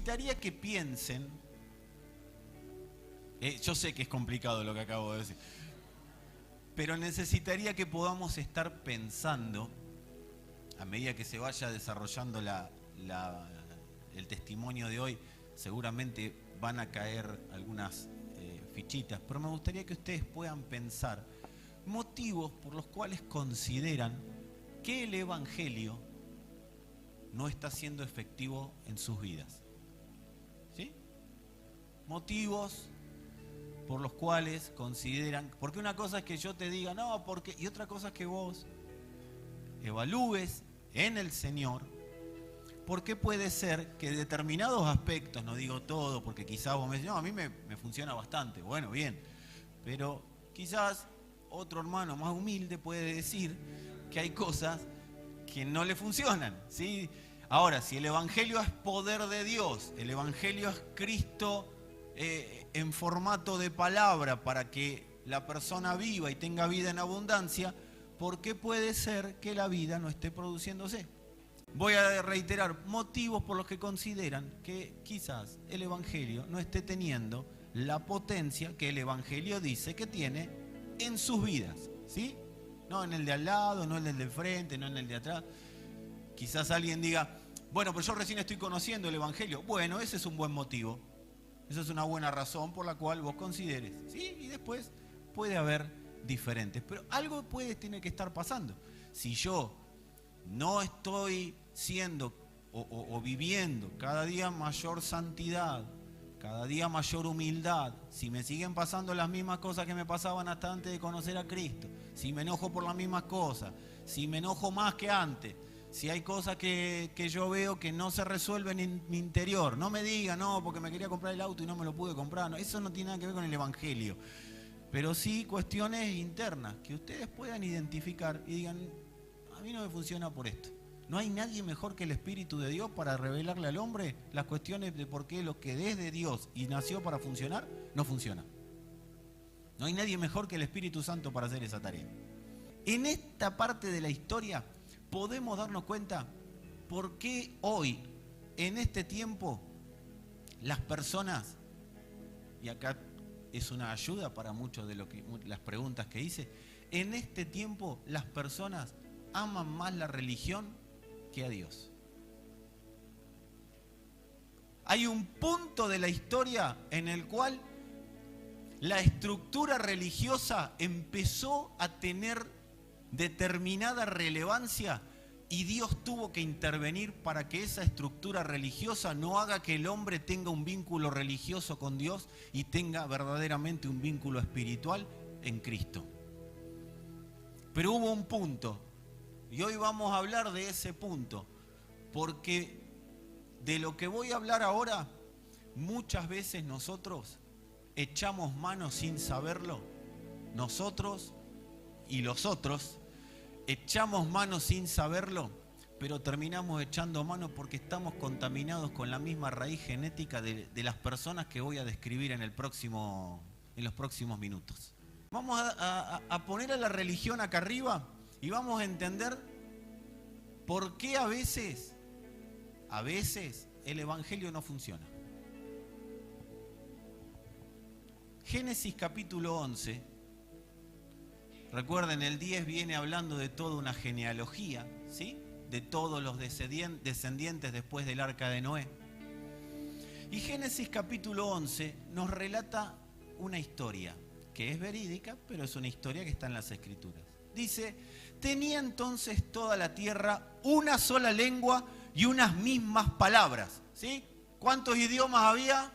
necesitaría que piensen, yo sé que es complicado lo que acabo de decir, pero necesitaría que podamos estar pensando, a medida que se vaya desarrollando el testimonio de hoy, seguramente van a caer algunas fichitas, pero me gustaría que ustedes puedan pensar motivos por los cuales consideran que el Evangelio no está siendo efectivo en sus vidas. ¿Sí? Motivos por los cuales consideran, porque una cosa es que yo te diga, no, porque, y otra cosa es que vos evalúes en el Señor, porque puede ser que determinados aspectos, no digo todo, porque quizás vos me decís, no, a mí me funciona bastante, bueno, bien, pero quizás otro hermano más humilde puede decir que hay cosas que no le funcionan, ¿sí? Ahora, si el Evangelio es poder de Dios, el Evangelio es Cristo en formato de palabra para que la persona viva y tenga vida en abundancia, ¿por qué puede ser que la vida no esté produciéndose? Voy a reiterar motivos por los que consideran que quizás el Evangelio no esté teniendo la potencia que el Evangelio dice que tiene en sus vidas, ¿sí? No en el de al lado, no en el de frente, no en el de atrás. Quizás alguien diga, bueno, pero yo recién estoy conociendo el Evangelio. Bueno, ese es un buen motivo. Esa es una buena razón por la cual vos consideres, ¿sí? Y después puede haber diferentes. Pero algo tiene que estar pasando. Si yo no estoy siendo o viviendo cada día mayor santidad, cada día mayor humildad, si me siguen pasando las mismas cosas que me pasaban hasta antes de conocer a Cristo, si me enojo por las mismas cosas, si me enojo más que antes, si hay cosas que yo veo que no se resuelven en mi interior, no me digan, no, porque me quería comprar el auto y no me lo pude comprar, no, eso no tiene nada que ver con el Evangelio, pero sí cuestiones internas que ustedes puedan identificar y digan, a mí no me funciona por esto. ¿No hay nadie mejor que el Espíritu de Dios para revelarle al hombre las cuestiones de por qué lo que es de Dios y nació para funcionar, no funciona? No hay nadie mejor que el Espíritu Santo para hacer esa tarea. En esta parte de la historia podemos darnos cuenta por qué hoy, en este tiempo, las personas, y acá es una ayuda para muchos de las preguntas que hice, en este tiempo las personas aman más la religión que a Dios. Hay un punto de la historia en el cual la estructura religiosa empezó a tener determinada relevancia y Dios tuvo que intervenir para que esa estructura religiosa no haga que el hombre tenga un vínculo religioso con Dios y tenga verdaderamente un vínculo espiritual en Cristo. Pero hubo un punto. Y hoy vamos a hablar de ese punto, porque de lo que voy a hablar ahora, muchas veces nosotros echamos mano sin saberlo. Nosotros y los otros echamos mano sin saberlo, pero terminamos echando mano porque estamos contaminados con la misma raíz genética de las personas que voy a describir en los próximos minutos. Vamos a poner a la religión acá arriba y vamos a entender por qué a veces el Evangelio no funciona. Génesis capítulo 11, recuerden, el 10 viene hablando de toda una genealogía, ¿sí? De todos los descendientes después del arca de Noé. Y Génesis capítulo 11 nos relata una historia que es verídica, pero es una historia que está en las Escrituras. Dice, tenía entonces toda la tierra una sola lengua y unas mismas palabras, ¿sí? ¿Cuántos idiomas había?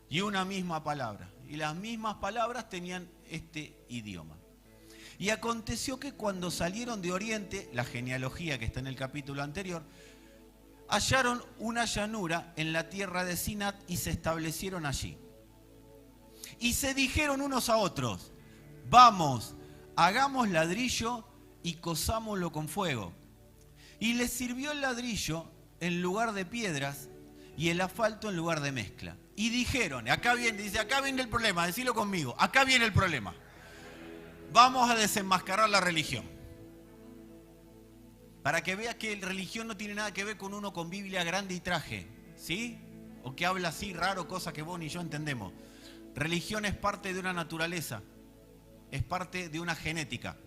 Y una misma palabra. Y las mismas palabras tenían este idioma. Y aconteció que cuando salieron de Oriente, la genealogía que está en el capítulo anterior, hallaron una llanura en la tierra de Sinat y se establecieron allí. Y se dijeron unos a otros, vamos, hagamos ladrillo y cosámoslo con fuego. Y les sirvió el ladrillo en lugar de piedras y el asfalto en lugar de mezcla. Y dijeron, acá viene el problema, decilo conmigo, acá viene el problema. Vamos a desenmascarar la religión. Para que veas que la religión no tiene nada que ver con uno con Biblia grande y traje. ¿sí? O que habla así raro, cosas que vos ni yo entendemos. Religión es parte de una naturaleza, es parte de una genética.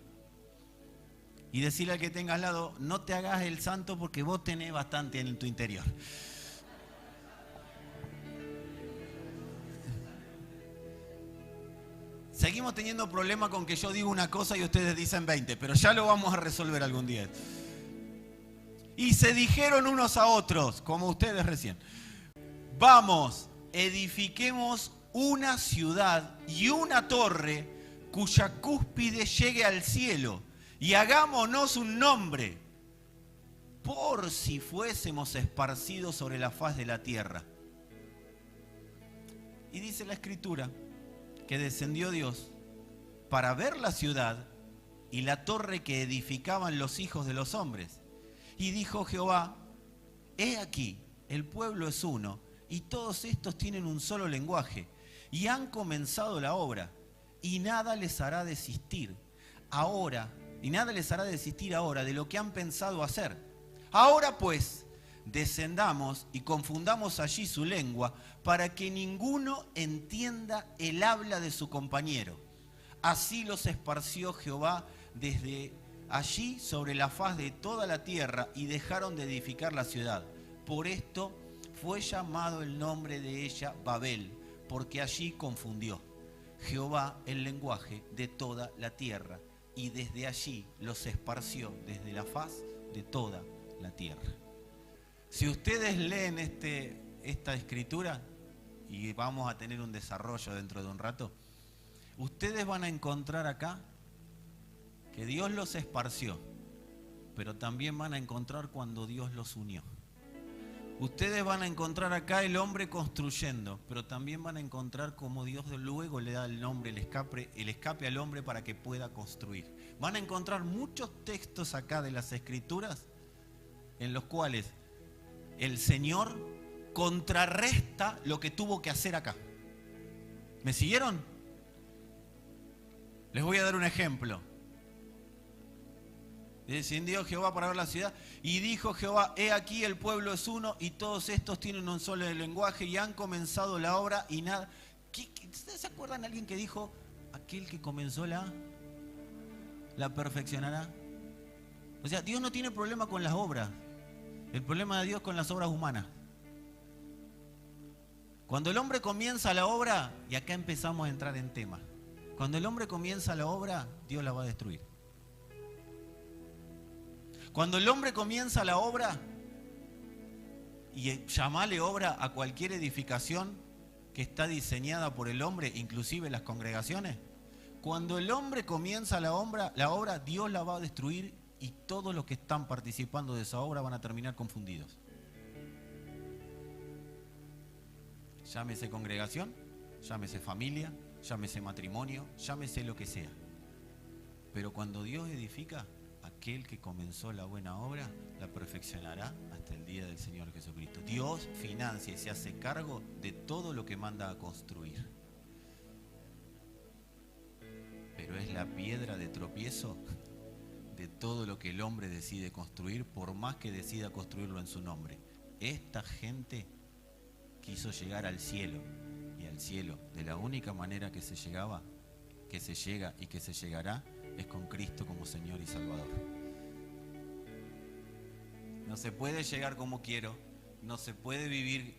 Y decirle al que tenga al lado, no te hagas el santo porque vos tenés bastante en tu interior. Seguimos teniendo problemas con que yo digo una cosa y ustedes dicen 20, pero ya lo vamos a resolver algún día. Y se dijeron unos a otros, como ustedes recién, vamos, edifiquemos una ciudad y una torre cuya cúspide llegue al cielo y hagámonos un nombre, por si fuésemos esparcidos sobre la faz de la tierra. Y dice la Escritura que descendió Dios para ver la ciudad y la torre que edificaban los hijos de los hombres. Y dijo Jehová, he aquí, el pueblo es uno, y todos estos tienen un solo lenguaje, y han comenzado la obra, y nada les hará desistir ahora de lo que han pensado hacer. Ahora pues, descendamos y confundamos allí su lengua, para que ninguno entienda el habla de su compañero. Así los esparció Jehová desde allí sobre la faz de toda la tierra, y dejaron de edificar la ciudad. Por esto fue llamado el nombre de ella Babel, porque allí confundió Jehová el lenguaje de toda la tierra, y desde allí los esparció desde la faz de toda la tierra. Si ustedes leen esta escritura, y vamos a tener un desarrollo dentro de un rato, ustedes van a encontrar acá que Dios los esparció, pero también van a encontrar cuando Dios los unió. Ustedes van a encontrar acá el hombre construyendo, pero también van a encontrar cómo Dios luego le da el nombre, el escape al hombre para que pueda construir. Van a encontrar muchos textos acá de las Escrituras en los cuales el Señor contrarresta lo que tuvo que hacer acá. ¿Me siguieron? Les voy a dar un ejemplo. Descendió Jehová para ver la ciudad, y dijo Jehová, he aquí el pueblo es uno, y todos estos tienen un solo lenguaje, y han comenzado la obra, y nada. ¿Ustedes se acuerdan de alguien que dijo, aquel que comenzó la perfeccionará? O sea, Dios no tiene problema con las obras. El problema de Dios con las obras humanas. Cuando el hombre comienza la obra, y acá empezamos a entrar en tema, cuando el hombre comienza la obra, Dios la va a destruir. Cuando el hombre comienza la obra, y llamarle obra a cualquier edificación que está diseñada por el hombre, inclusive las congregaciones, cuando el hombre comienza la obra, Dios la va a destruir, y todos los que están participando de esa obra van a terminar confundidos. Llámese congregación, llámese familia, llámese matrimonio, llámese lo que sea. Pero cuando Dios edifica, aquel que comenzó la buena obra la perfeccionará hasta el día del Señor Jesucristo. Dios financia y se hace cargo de todo lo que manda a construir. Pero es la piedra de tropiezo de todo lo que el hombre decide construir, por más que decida construirlo en su nombre. Esta gente quiso llegar al cielo, y al cielo de la única manera que se llega y que se llegará es con Cristo como Señor y Salvador. No se puede llegar como quiero, no se puede vivir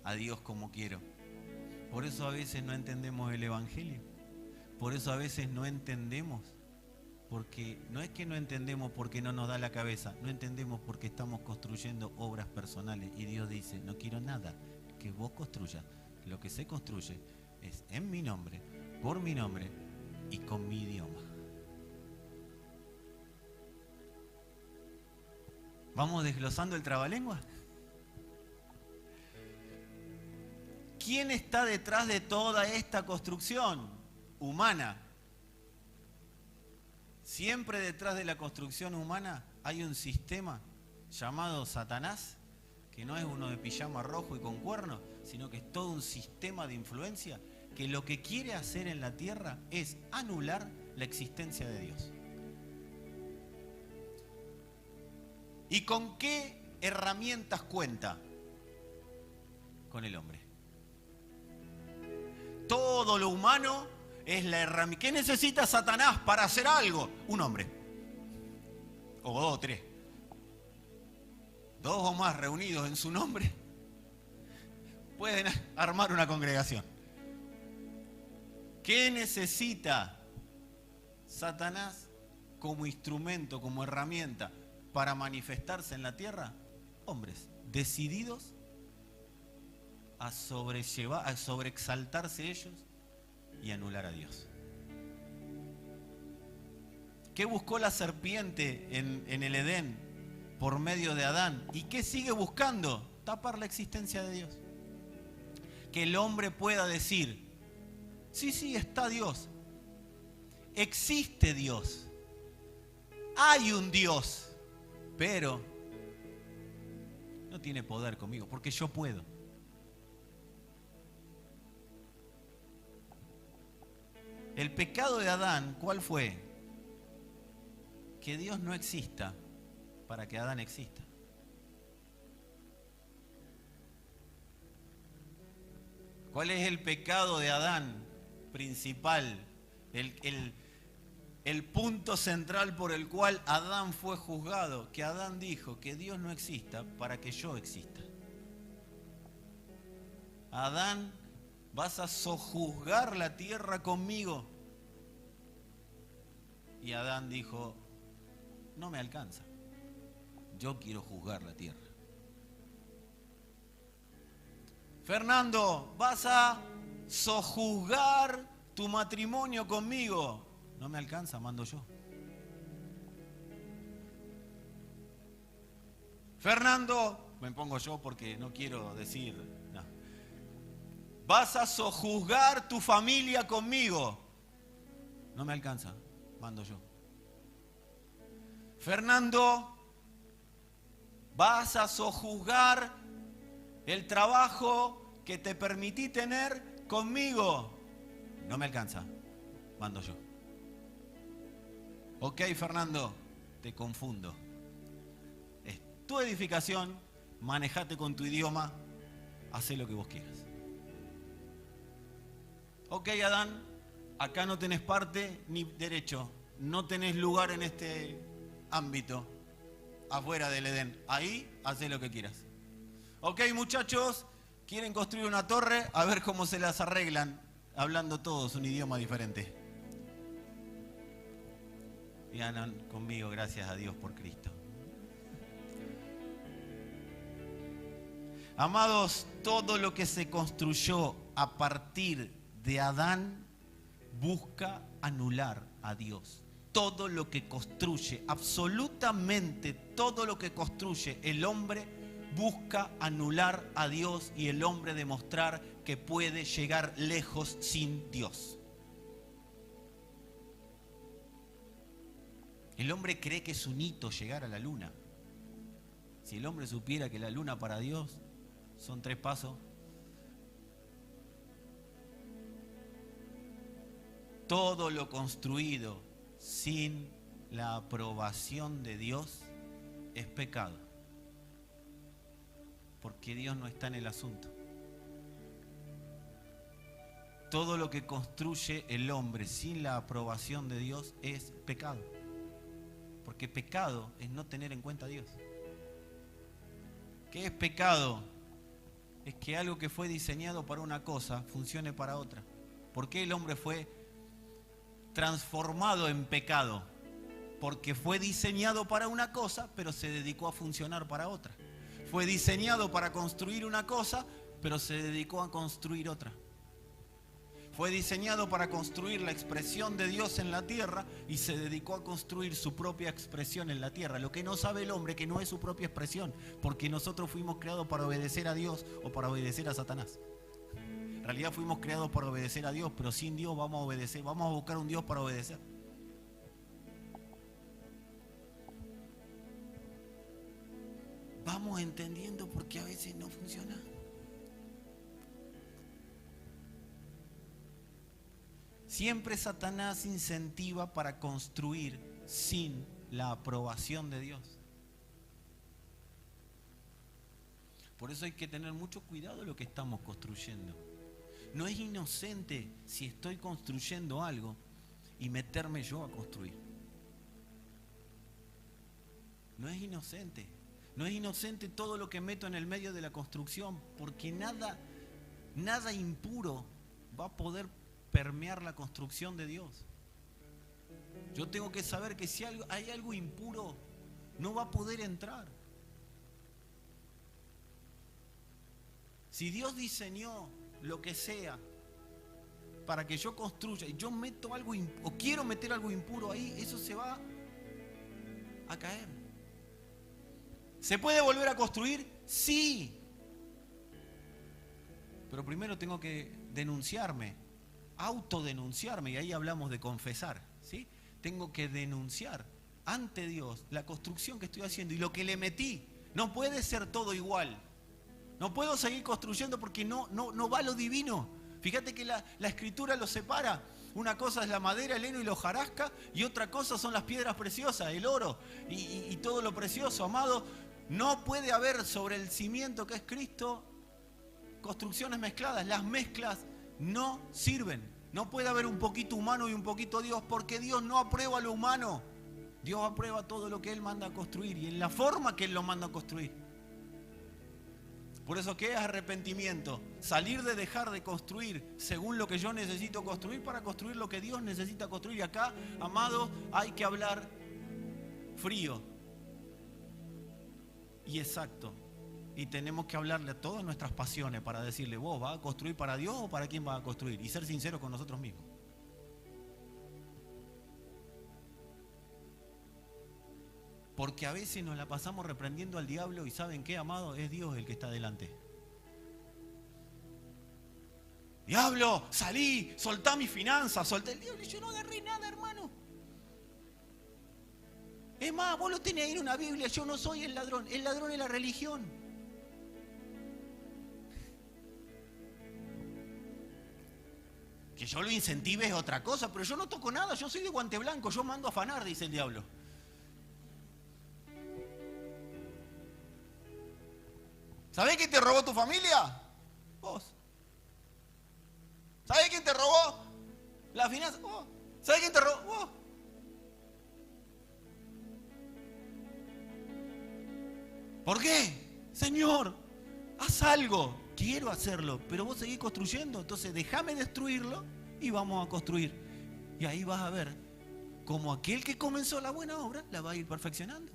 a Dios como quiero. Por eso a veces no entendemos el Evangelio, por eso a veces no entendemos, porque no es que no entendemos porque no nos da la cabeza, no entendemos porque estamos construyendo obras personales, y Dios dice, no quiero nada que vos construyas, lo que se construye es en mi nombre, por mi nombre y con mi idioma. ¿Vamos desglosando el trabalengua? ¿Quién está detrás de toda esta construcción humana? Siempre detrás de la construcción humana hay un sistema llamado Satanás, que no es uno de pijama rojo y con cuernos, sino que es todo un sistema de influencia que lo que quiere hacer en la tierra es anular la existencia de Dios. ¿Y con qué herramientas cuenta? con el hombre. Todo lo humano es la herramienta. ¿Qué necesita Satanás para hacer algo? Un hombre. O dos o tres. Dos o más reunidos en su nombre pueden armar una congregación. ¿Qué necesita Satanás como instrumento, como herramienta para manifestarse en la tierra? Hombres decididos a sobreexaltarse ellos y anular a Dios. ¿Qué buscó la serpiente en el Edén por medio de Adán? ¿Y qué sigue buscando? Tapar la existencia de Dios. Que el hombre pueda decir, sí, está Dios. Existe Dios. Hay un Dios. Pero no tiene poder conmigo, porque yo puedo. El pecado de Adán, ¿cuál fue? Que Dios no exista para que Adán exista. ¿Cuál es el pecado de Adán principal? El punto central por el cual Adán fue juzgado. Que Adán dijo que Dios no exista para que yo exista. Adán, ¿vas a sojuzgar la tierra conmigo? Y Adán dijo, no me alcanza. Yo quiero juzgar la tierra. Fernando, ¿vas a sojuzgar tu matrimonio conmigo? No me alcanza, mando yo. Fernando, me pongo yo porque no quiero decir, no. ¿Vas a sojuzgar tu familia conmigo? No me alcanza, mando yo. Fernando, ¿vas a sojuzgar el trabajo que te permití tener conmigo? No me alcanza, mando yo. Ok, Fernando, te confundo. Es tu edificación, manejate con tu idioma, hacé lo que vos quieras. Ok, Adán, acá no tenés parte ni derecho, no tenés lugar en este ámbito, afuera del Edén. Ahí, hacé lo que quieras. Ok, muchachos, quieren construir una torre, a ver cómo se las arreglan, hablando todos un idioma diferente. Y andan conmigo, gracias a Dios por Cristo. Amados, todo lo que se construyó a partir de Adán busca anular a Dios. Todo lo que construye, absolutamente todo lo que construye el hombre, busca anular a Dios y el hombre demostrar que puede llegar lejos sin Dios. El hombre cree que es un hito llegar a la luna. Si el hombre supiera que la luna para Dios son 3 pasos. Todo lo construido sin la aprobación de Dios es pecado. Porque Dios no está en el asunto. Todo lo que construye el hombre sin la aprobación de Dios es pecado. Porque pecado es no tener en cuenta a Dios. ¿Qué es pecado? Es que algo que fue diseñado para una cosa funcione para otra. ¿Por qué el hombre fue transformado en pecado? Porque fue diseñado para una cosa, pero se dedicó a funcionar para otra. Fue diseñado para construir una cosa, pero se dedicó a construir otra. Fue diseñado para construir la expresión de Dios en la tierra y se dedicó a construir su propia expresión en la tierra. Lo que no sabe el hombre que no es su propia expresión, porque nosotros fuimos creados para obedecer a Dios o para obedecer a Satanás. En realidad fuimos creados para obedecer a Dios, pero sin Dios vamos a obedecer, vamos a buscar un Dios para obedecer. Vamos entendiendo por qué a veces no funciona. Siempre Satanás incentiva para construir sin la aprobación de Dios. Por eso hay que tener mucho cuidado de lo que estamos construyendo. No es inocente si estoy construyendo algo y meterme yo a construir. No es inocente. No es inocente todo lo que meto en el medio de la construcción, porque nada impuro va a poder permear la construcción de Dios. Yo tengo que saber que si hay algo impuro, no va a poder entrar. Si Dios diseñó lo que sea para que yo construya y yo meto algo o quiero meter algo impuro ahí, eso se va a caer. ¿Se puede volver a construir? Sí. Pero primero tengo que denunciarme, autodenunciarme, y ahí hablamos de confesar, ¿sí? Tengo que denunciar ante Dios la construcción que estoy haciendo y lo que le metí. No puede ser todo igual. No puedo seguir construyendo porque no va lo divino. Fíjate que la Escritura lo separa. Una cosa es la madera, el heno y la hojarasca, y otra cosa son las piedras preciosas, el oro y todo lo precioso. Amado, no puede haber sobre el cimiento que es Cristo construcciones mezcladas. Las mezclas no sirven. No puede haber un poquito humano y un poquito Dios, porque Dios no aprueba lo humano. Dios aprueba todo lo que Él manda a construir y en la forma que Él lo manda a construir. Por eso, ¿qué es arrepentimiento? Salir de dejar de construir según lo que yo necesito construir para construir lo que Dios necesita construir. Y acá, amados, hay que hablar frío y exacto. Y tenemos que hablarle a todas nuestras pasiones para decirle, ¿vos vas a construir para Dios o para quién vas a construir? Y ser sinceros con nosotros mismos. Porque a veces nos la pasamos reprendiendo al diablo y ¿saben qué, amado? Es Dios el que está delante. Diablo, salí, soltá mis finanzas, solté el diablo y yo no agarré nada, hermano. Es más, vos lo tenés ahí en una Biblia, yo no soy el ladrón es la religión. Que yo lo incentive es otra cosa, pero yo no toco nada, yo soy de guante blanco, yo mando a afanar, dice el diablo. ¿Sabés quién te robó tu familia? Vos. ¿Sabés quién te robó la finanza? Vos. ¿Sabés quién te robó? Vos. ¿Por qué? Señor, haz algo. Quiero hacerlo, pero vos seguís construyendo. Entonces déjame destruirlo y vamos a construir. Y ahí vas a ver cómo aquel que comenzó la buena obra la va a ir perfeccionando.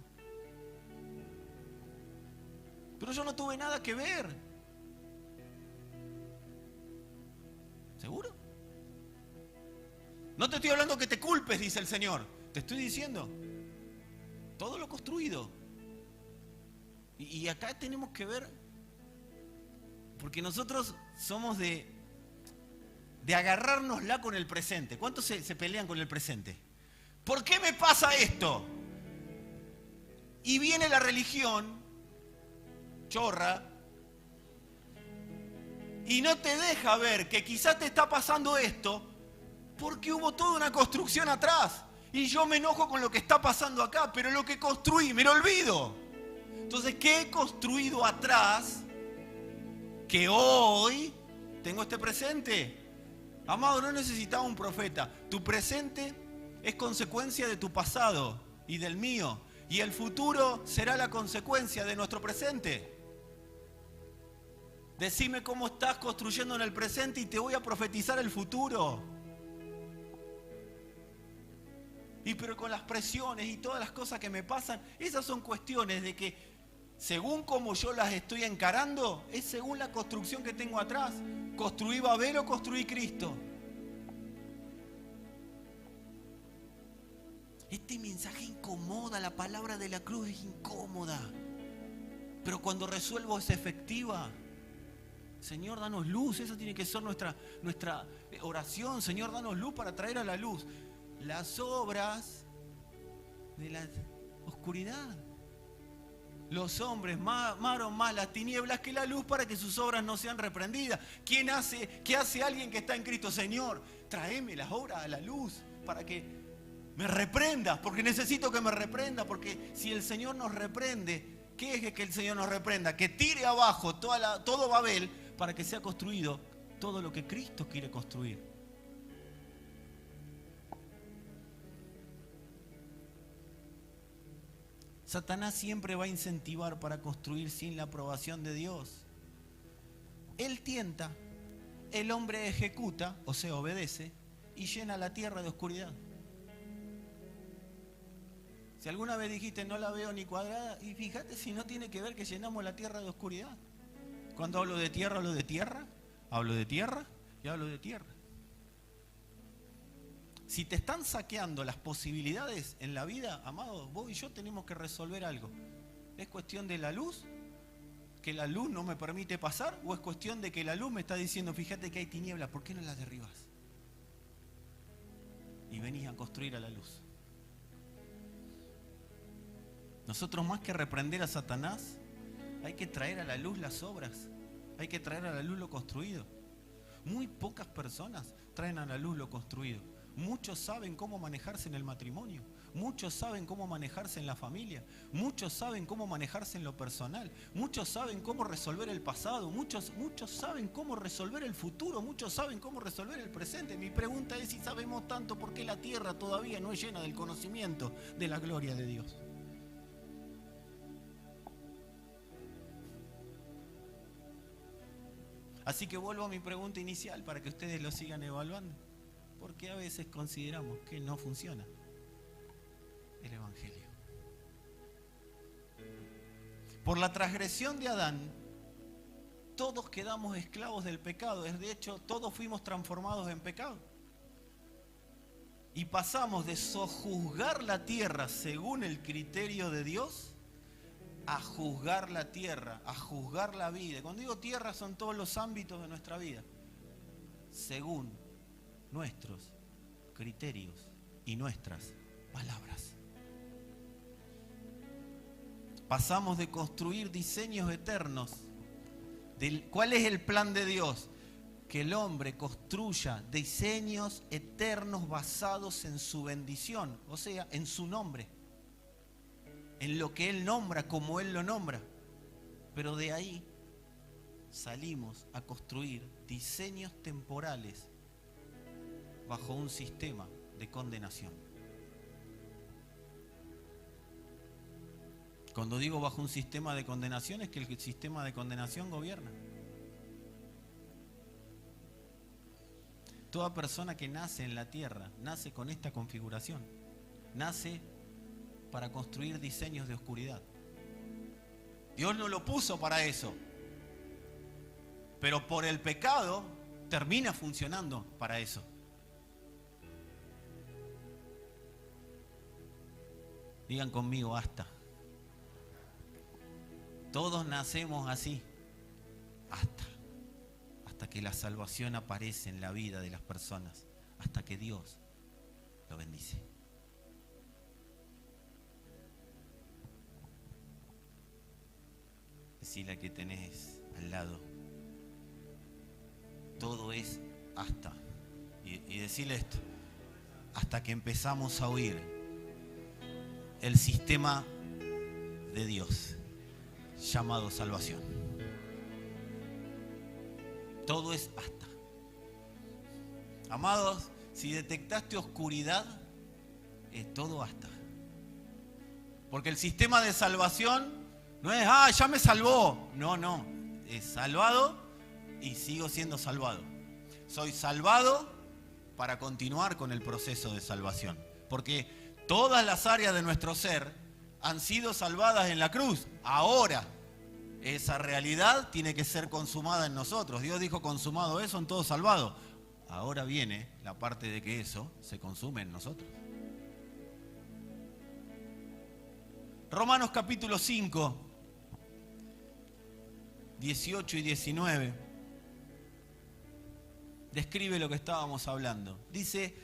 Pero yo no tuve nada que ver. ¿Seguro? No te estoy hablando que te culpes, dice el Señor. Te estoy diciendo todo lo construido. Y acá tenemos que ver, porque nosotros somos de agarrárnosla con el presente. ¿Cuántos se pelean con el presente? ¿Por qué me pasa esto? Y viene la religión chorra y no te deja ver que quizás te está pasando esto porque hubo toda una construcción atrás y yo me enojo con lo que está pasando acá, pero lo que construí me lo olvido. Entonces, ¿qué he construido atrás que hoy tengo este presente? Amado, no necesitaba un profeta. Tu presente es consecuencia de tu pasado y del mío, y el futuro será la consecuencia de nuestro presente. Decime cómo estás construyendo en el presente y te voy a profetizar el futuro. Y pero con las presiones y todas las cosas que me pasan, esas son cuestiones de que según como yo las estoy encarando, es según la construcción que tengo atrás. ¿Construí Babel o construí Cristo? Este mensaje incomoda, la palabra de la cruz es incómoda. Pero cuando resuelvo es efectiva. Señor, danos luz, esa tiene que ser nuestra oración. Señor, danos luz para traer a la luz las obras de la oscuridad. Los hombres amaron más las tinieblas que la luz para que sus obras no sean reprendidas. ¿Qué hace alguien que está en Cristo? Señor, tráeme las obras a la luz para que me reprendas, porque necesito que me reprenda, porque si el Señor nos reprende, ¿Qué es que el Señor nos reprenda? Que tire abajo todo Babel para que sea construido todo lo que Cristo quiere construir. Satanás siempre va a incentivar para construir sin la aprobación de Dios. Él tienta, el hombre ejecuta, o sea, obedece, y llena la tierra de oscuridad. Si alguna vez dijiste no la veo ni cuadrada, y fíjate si no tiene que ver que llenamos la tierra de oscuridad. Cuando hablo de tierra, hablo de tierra y hablo de tierra. Si te están saqueando las posibilidades en la vida, amados, vos y yo tenemos que resolver algo. ¿Es cuestión de la luz? ¿Que la luz no me permite pasar? ¿O es cuestión de que la luz me está diciendo, fíjate que hay tinieblas, ¿por qué no las derribas? Y venís a construir a la luz. Nosotros, más que reprender a Satanás, hay que traer a la luz las obras. Hay que traer a la luz lo construido. Muy pocas personas traen a la luz lo construido. Muchos saben cómo manejarse en el matrimonio. Muchos saben cómo manejarse en la familia. Muchos saben cómo manejarse en lo personal. Muchos saben cómo resolver el pasado. Muchos saben cómo resolver el futuro. Muchos saben cómo resolver el presente. Mi pregunta es, si sabemos tanto, ¿por qué la tierra todavía no es llena del conocimiento de la gloria de Dios? Así que vuelvo a mi pregunta inicial para que ustedes lo sigan evaluando. ¿Por qué a veces consideramos que no funciona el Evangelio? Por la transgresión de Adán, todos quedamos esclavos del pecado. De hecho, todos fuimos transformados en pecado. Y pasamos de sojuzgar la tierra según el criterio de Dios a juzgar la tierra, a juzgar la vida. Cuando digo tierra, son todos los ámbitos de nuestra vida, según nuestros criterios y nuestras palabras. Pasamos de construir diseños eternos. ¿Cuál es el plan de Dios? Que el hombre construya diseños eternos basados en su bendición, o sea, en su nombre, en lo que Él nombra, como Él lo nombra. Pero de ahí salimos a construir diseños temporales bajo un sistema de condenación. Cuando digo bajo un sistema de condenación, es que el sistema de condenación gobierna. Toda persona que nace en la tierra, nace con esta configuración. Nace para construir diseños de oscuridad. Dios no lo puso para eso. Pero por el pecado termina funcionando para eso. Digan conmigo, hasta. Todos nacemos así. Hasta que la salvación aparece en la vida de las personas. Hasta que Dios lo bendice. Decile a que tenés al lado. Todo es hasta. Y decirle esto. Hasta que empezamos a oír el sistema de Dios llamado salvación. Todo es hasta. Amados, si detectaste oscuridad, es todo hasta. Porque el sistema de salvación no es, ya me salvó. No, es salvado y sigo siendo salvado. Soy salvado para continuar con el proceso de salvación. Porque todas las áreas de nuestro ser han sido salvadas en la cruz. Ahora, esa realidad tiene que ser consumada en nosotros. Dios dijo, consumado eso, en todo salvado. Ahora viene la parte de que eso se consume en nosotros. Romanos capítulo 5, 18 y 19, describe lo que estábamos hablando. Dice,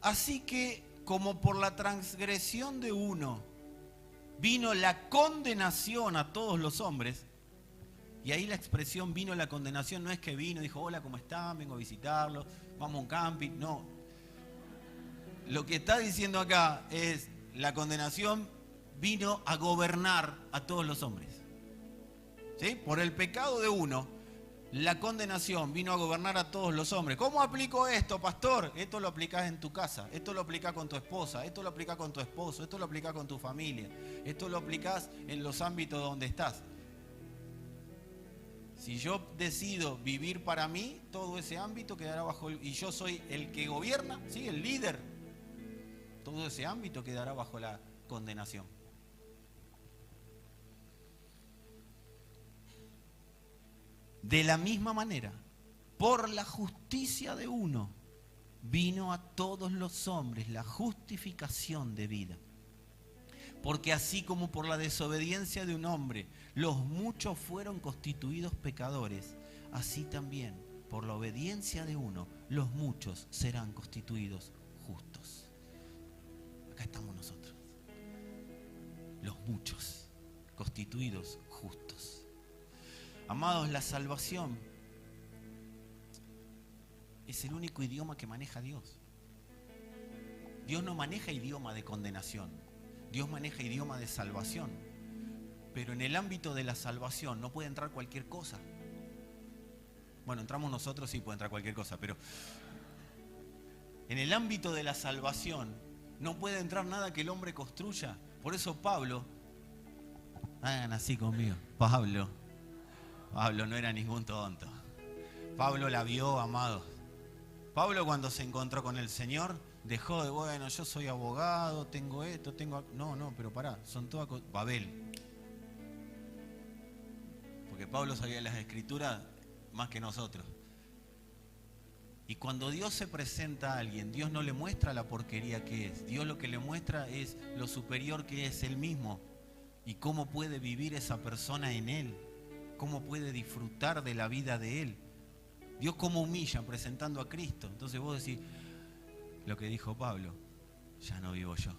así que como por la transgresión de uno vino la condenación a todos los hombres, y ahí la expresión vino la condenación no es que vino, dijo, hola, ¿cómo están? Vengo a visitarlos, vamos a un camping. No. Lo que está diciendo acá es, la condenación vino a gobernar a todos los hombres. ¿Sí? Por el pecado de uno, la condenación vino a gobernar a todos los hombres. ¿Cómo aplico esto, pastor? Esto lo aplicás en tu casa, esto lo aplicás con tu esposa, esto lo aplicás con tu esposo, esto lo aplicás con tu familia, esto lo aplicás en los ámbitos donde estás. Si yo decido vivir para mí, todo ese ámbito quedará bajo y yo soy el que gobierna, ¿sí? El líder, todo ese ámbito quedará bajo la condenación. De la misma manera, por la justicia de uno, vino a todos los hombres la justificación de vida. Porque así como por la desobediencia de un hombre, los muchos fueron constituidos pecadores, así también por la obediencia de uno, los muchos serán constituidos justos. Acá estamos nosotros, los muchos constituidos justos. Amados, la salvación es el único idioma que maneja Dios. Dios no maneja idioma de condenación, Dios maneja idioma de salvación. Pero en el ámbito de la salvación no puede entrar cualquier cosa. Bueno, entramos nosotros, sí puede entrar cualquier cosa, pero en el ámbito de la salvación no puede entrar nada que el hombre construya. Por eso Pablo, hagan así conmigo, Pablo no era ningún tonto. Pablo la vio, amados. Pablo cuando se encontró con el Señor, dejó de, bueno, yo soy abogado, tengo esto, tengo... No, pero pará, son todas cosas... Babel. Porque Pablo sabía las Escrituras más que nosotros. Y cuando Dios se presenta a alguien, Dios no le muestra la porquería que es. Dios lo que le muestra es lo superior que es Él mismo. Y cómo puede vivir esa persona en Él. Cómo puede disfrutar de la vida de Él. Dios cómo humilla presentando a Cristo. Entonces vos decís, lo que dijo Pablo, ya no vivo yo.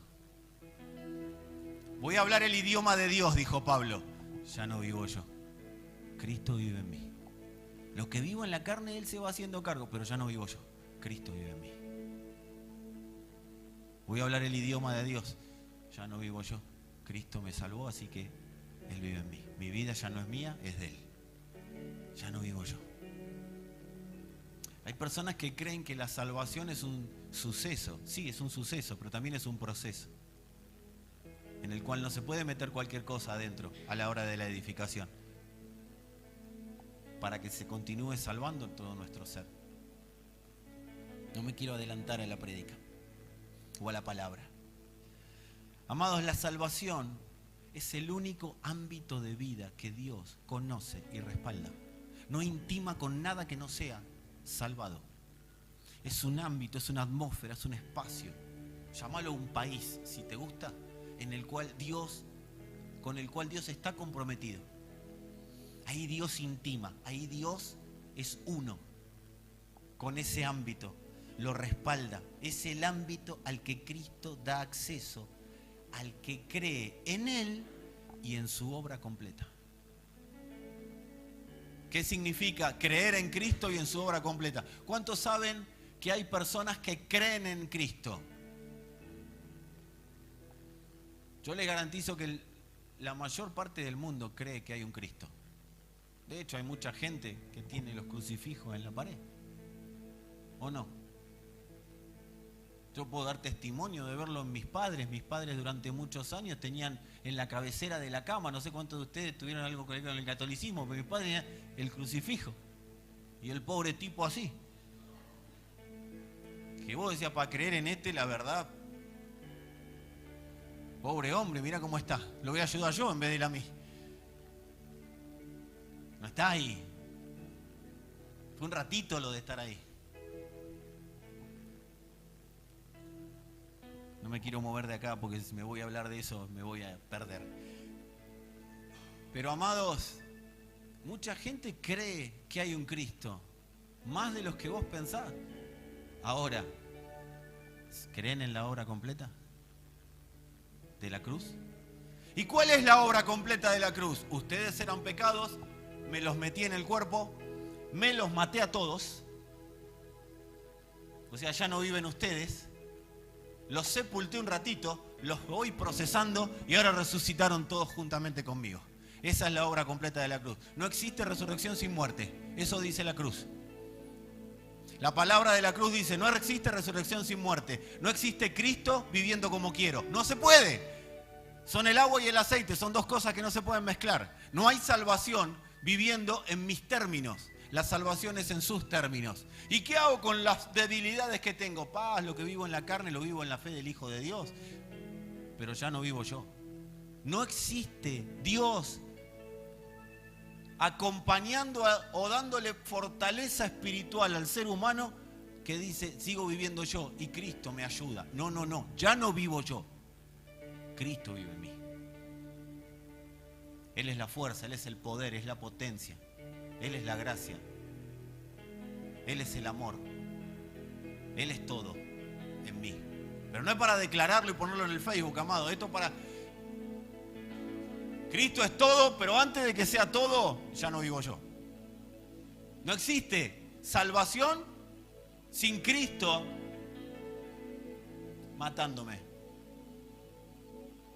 Voy a hablar el idioma de Dios, dijo Pablo. Ya no vivo yo. Cristo vive en mí. Lo que vivo en la carne, Él se va haciendo cargo, pero ya no vivo yo. Cristo vive en mí. Voy a hablar el idioma de Dios. Ya no vivo yo. Cristo me salvó, así que Él vive en mí. Mi vida ya no es mía, es de Él. Ya no vivo yo. Hay personas que creen que la salvación es un suceso. Sí, es un suceso, pero también es un proceso en el cual no se puede meter cualquier cosa adentro a la hora de la edificación para que se continúe salvando en todo nuestro ser. No me quiero adelantar a la prédica o a la palabra. Amados, la salvación es el único ámbito de vida que Dios conoce y respalda. No intima con nada que no sea salvado. Es un ámbito, es una atmósfera, es un espacio. Llámalo un país, si te gusta, en el cual con el cual Dios está comprometido. Ahí Dios intima, ahí Dios es uno con ese ámbito, lo respalda. Es el ámbito al que Cristo da acceso al que cree en Él y en su obra completa. ¿Qué significa creer en Cristo y en su obra completa? ¿Cuántos saben que hay personas que creen en Cristo? Yo les garantizo que la mayor parte del mundo cree que hay un Cristo. De hecho, hay mucha gente que tiene los crucifijos en la pared. ¿O no? Yo puedo dar testimonio de verlo en mis padres. Mis padres durante muchos años tenían en la cabecera de la cama, no sé cuántos de ustedes tuvieron algo con el catolicismo, pero mis padres tenían el crucifijo. Y el pobre tipo así. Que vos decías, para creer en la verdad, pobre hombre, mira cómo está. Lo voy a ayudar yo en vez de él a mí. No está ahí. Fue un ratito lo de estar ahí. No me quiero mover de acá porque si me voy a hablar de eso me voy a perder. Pero amados, mucha gente cree que hay un Cristo, más de los que vos pensás. Ahora, ¿creen en la obra completa de la cruz? ¿Y cuál es la obra completa de la cruz? Ustedes eran pecados, me los metí en el cuerpo, me los maté a todos. O sea, ya no viven ustedes. Los sepulté un ratito, los voy procesando y ahora resucitaron todos juntamente conmigo. Esa es la obra completa de la cruz. No existe resurrección sin muerte. Eso dice la cruz. La palabra de la cruz dice, no existe resurrección sin muerte. No existe Cristo viviendo como quiero. No se puede. Son el agua y el aceite, son dos cosas que no se pueden mezclar. No hay salvación viviendo en mis términos. La salvación es en sus términos. ¿Y qué hago con las debilidades que tengo? Lo que vivo en la carne lo vivo en la fe del Hijo de Dios. Pero ya no vivo yo. No existe Dios acompañando o dándole fortaleza espiritual al ser humano que dice, sigo viviendo yo y Cristo me ayuda. No, ya no vivo yo. Cristo vive en mí. Él es la fuerza, Él es el poder, es la potencia. Él es la gracia. Él es el amor. Él es todo en mí. Pero no es para declararlo y ponerlo en el Facebook, amado. Esto es para... Cristo es todo, pero antes de que sea todo, ya no vivo yo. No existe salvación sin Cristo matándome.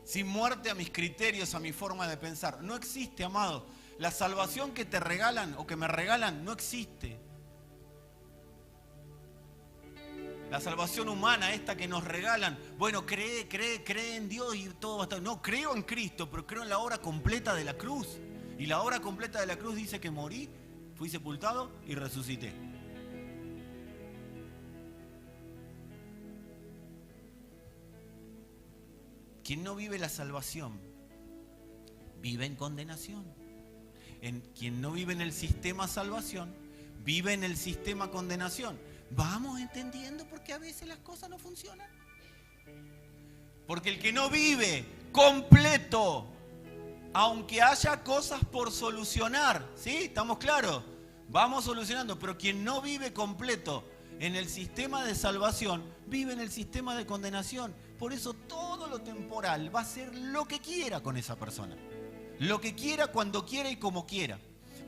Sin muerte a mis criterios, a mi forma de pensar. No existe, amado. La salvación que te regalan o que me regalan no existe. La salvación humana, esta que nos regalan, bueno, cree en Dios y todo va a estar. No, creo en Cristo, pero creo en la obra completa de la cruz. Y la obra completa de la cruz dice que morí, fui sepultado y resucité. Quien no vive la salvación, vive en condenación. Quien no vive en el sistema salvación, vive en el sistema condenación. ¿Vamos entendiendo por qué a veces las cosas no funcionan? Porque el que no vive completo, aunque haya cosas por solucionar, ¿sí? ¿Estamos claros? Vamos solucionando, pero quien no vive completo en el sistema de salvación, vive en el sistema de condenación. Por eso todo lo temporal va a hacer lo que quiera con esa persona. Lo que quiera, cuando quiera y como quiera.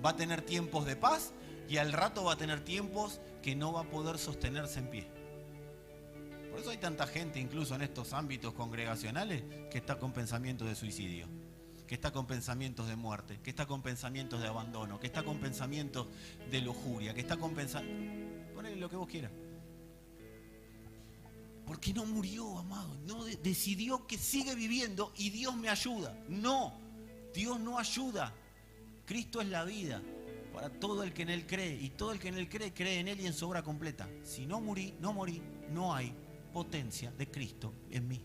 Va a tener tiempos de paz y al rato va a tener tiempos que no va a poder sostenerse en pie. Por eso hay tanta gente, incluso en estos ámbitos congregacionales, que está con pensamientos de suicidio, que está con pensamientos de muerte, que está con pensamientos de abandono, que está con pensamientos de lujuria, que está con pensamientos... Ponele lo que vos quieras. Porque no murió, amado. No decidió que sigue viviendo y Dios me ayuda. No, Dios no ayuda. Cristo es la vida para todo el que en Él cree. Y todo el que en Él cree, cree en Él y en su obra completa. Si no morí, no hay potencia de Cristo en mí.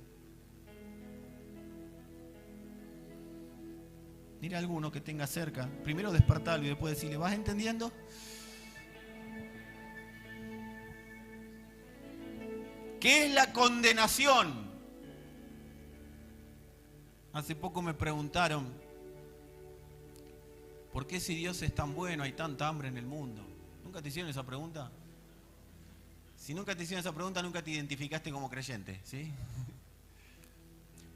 Mira a alguno que tenga cerca. Primero despertarlo y después decirle, ¿vas entendiendo? ¿Qué es la condenación? Hace poco me preguntaron, ¿por qué si Dios es tan bueno hay tanta hambre en el mundo? ¿Nunca te hicieron esa pregunta? Si nunca te hicieron esa pregunta, nunca te identificaste como creyente, ¿sí?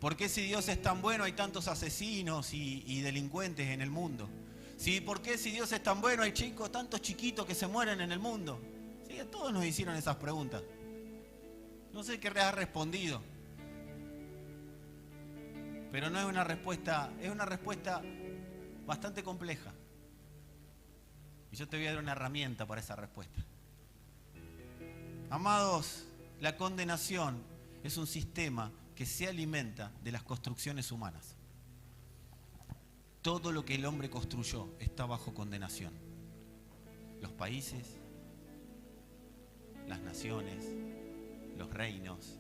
¿Por qué si Dios es tan bueno hay tantos asesinos y delincuentes en el mundo? ¿Sí? ¿Por qué si Dios es tan bueno hay tantos chiquitos que se mueren en el mundo? Sí, a todos nos hicieron esas preguntas. No sé qué has respondido, pero no es una respuesta, es una respuesta bastante compleja. Y yo te voy a dar una herramienta para esa respuesta. Amados, la condenación es un sistema que se alimenta de las construcciones humanas. Todo lo que el hombre construyó está bajo condenación. Los países, las naciones, los reinos,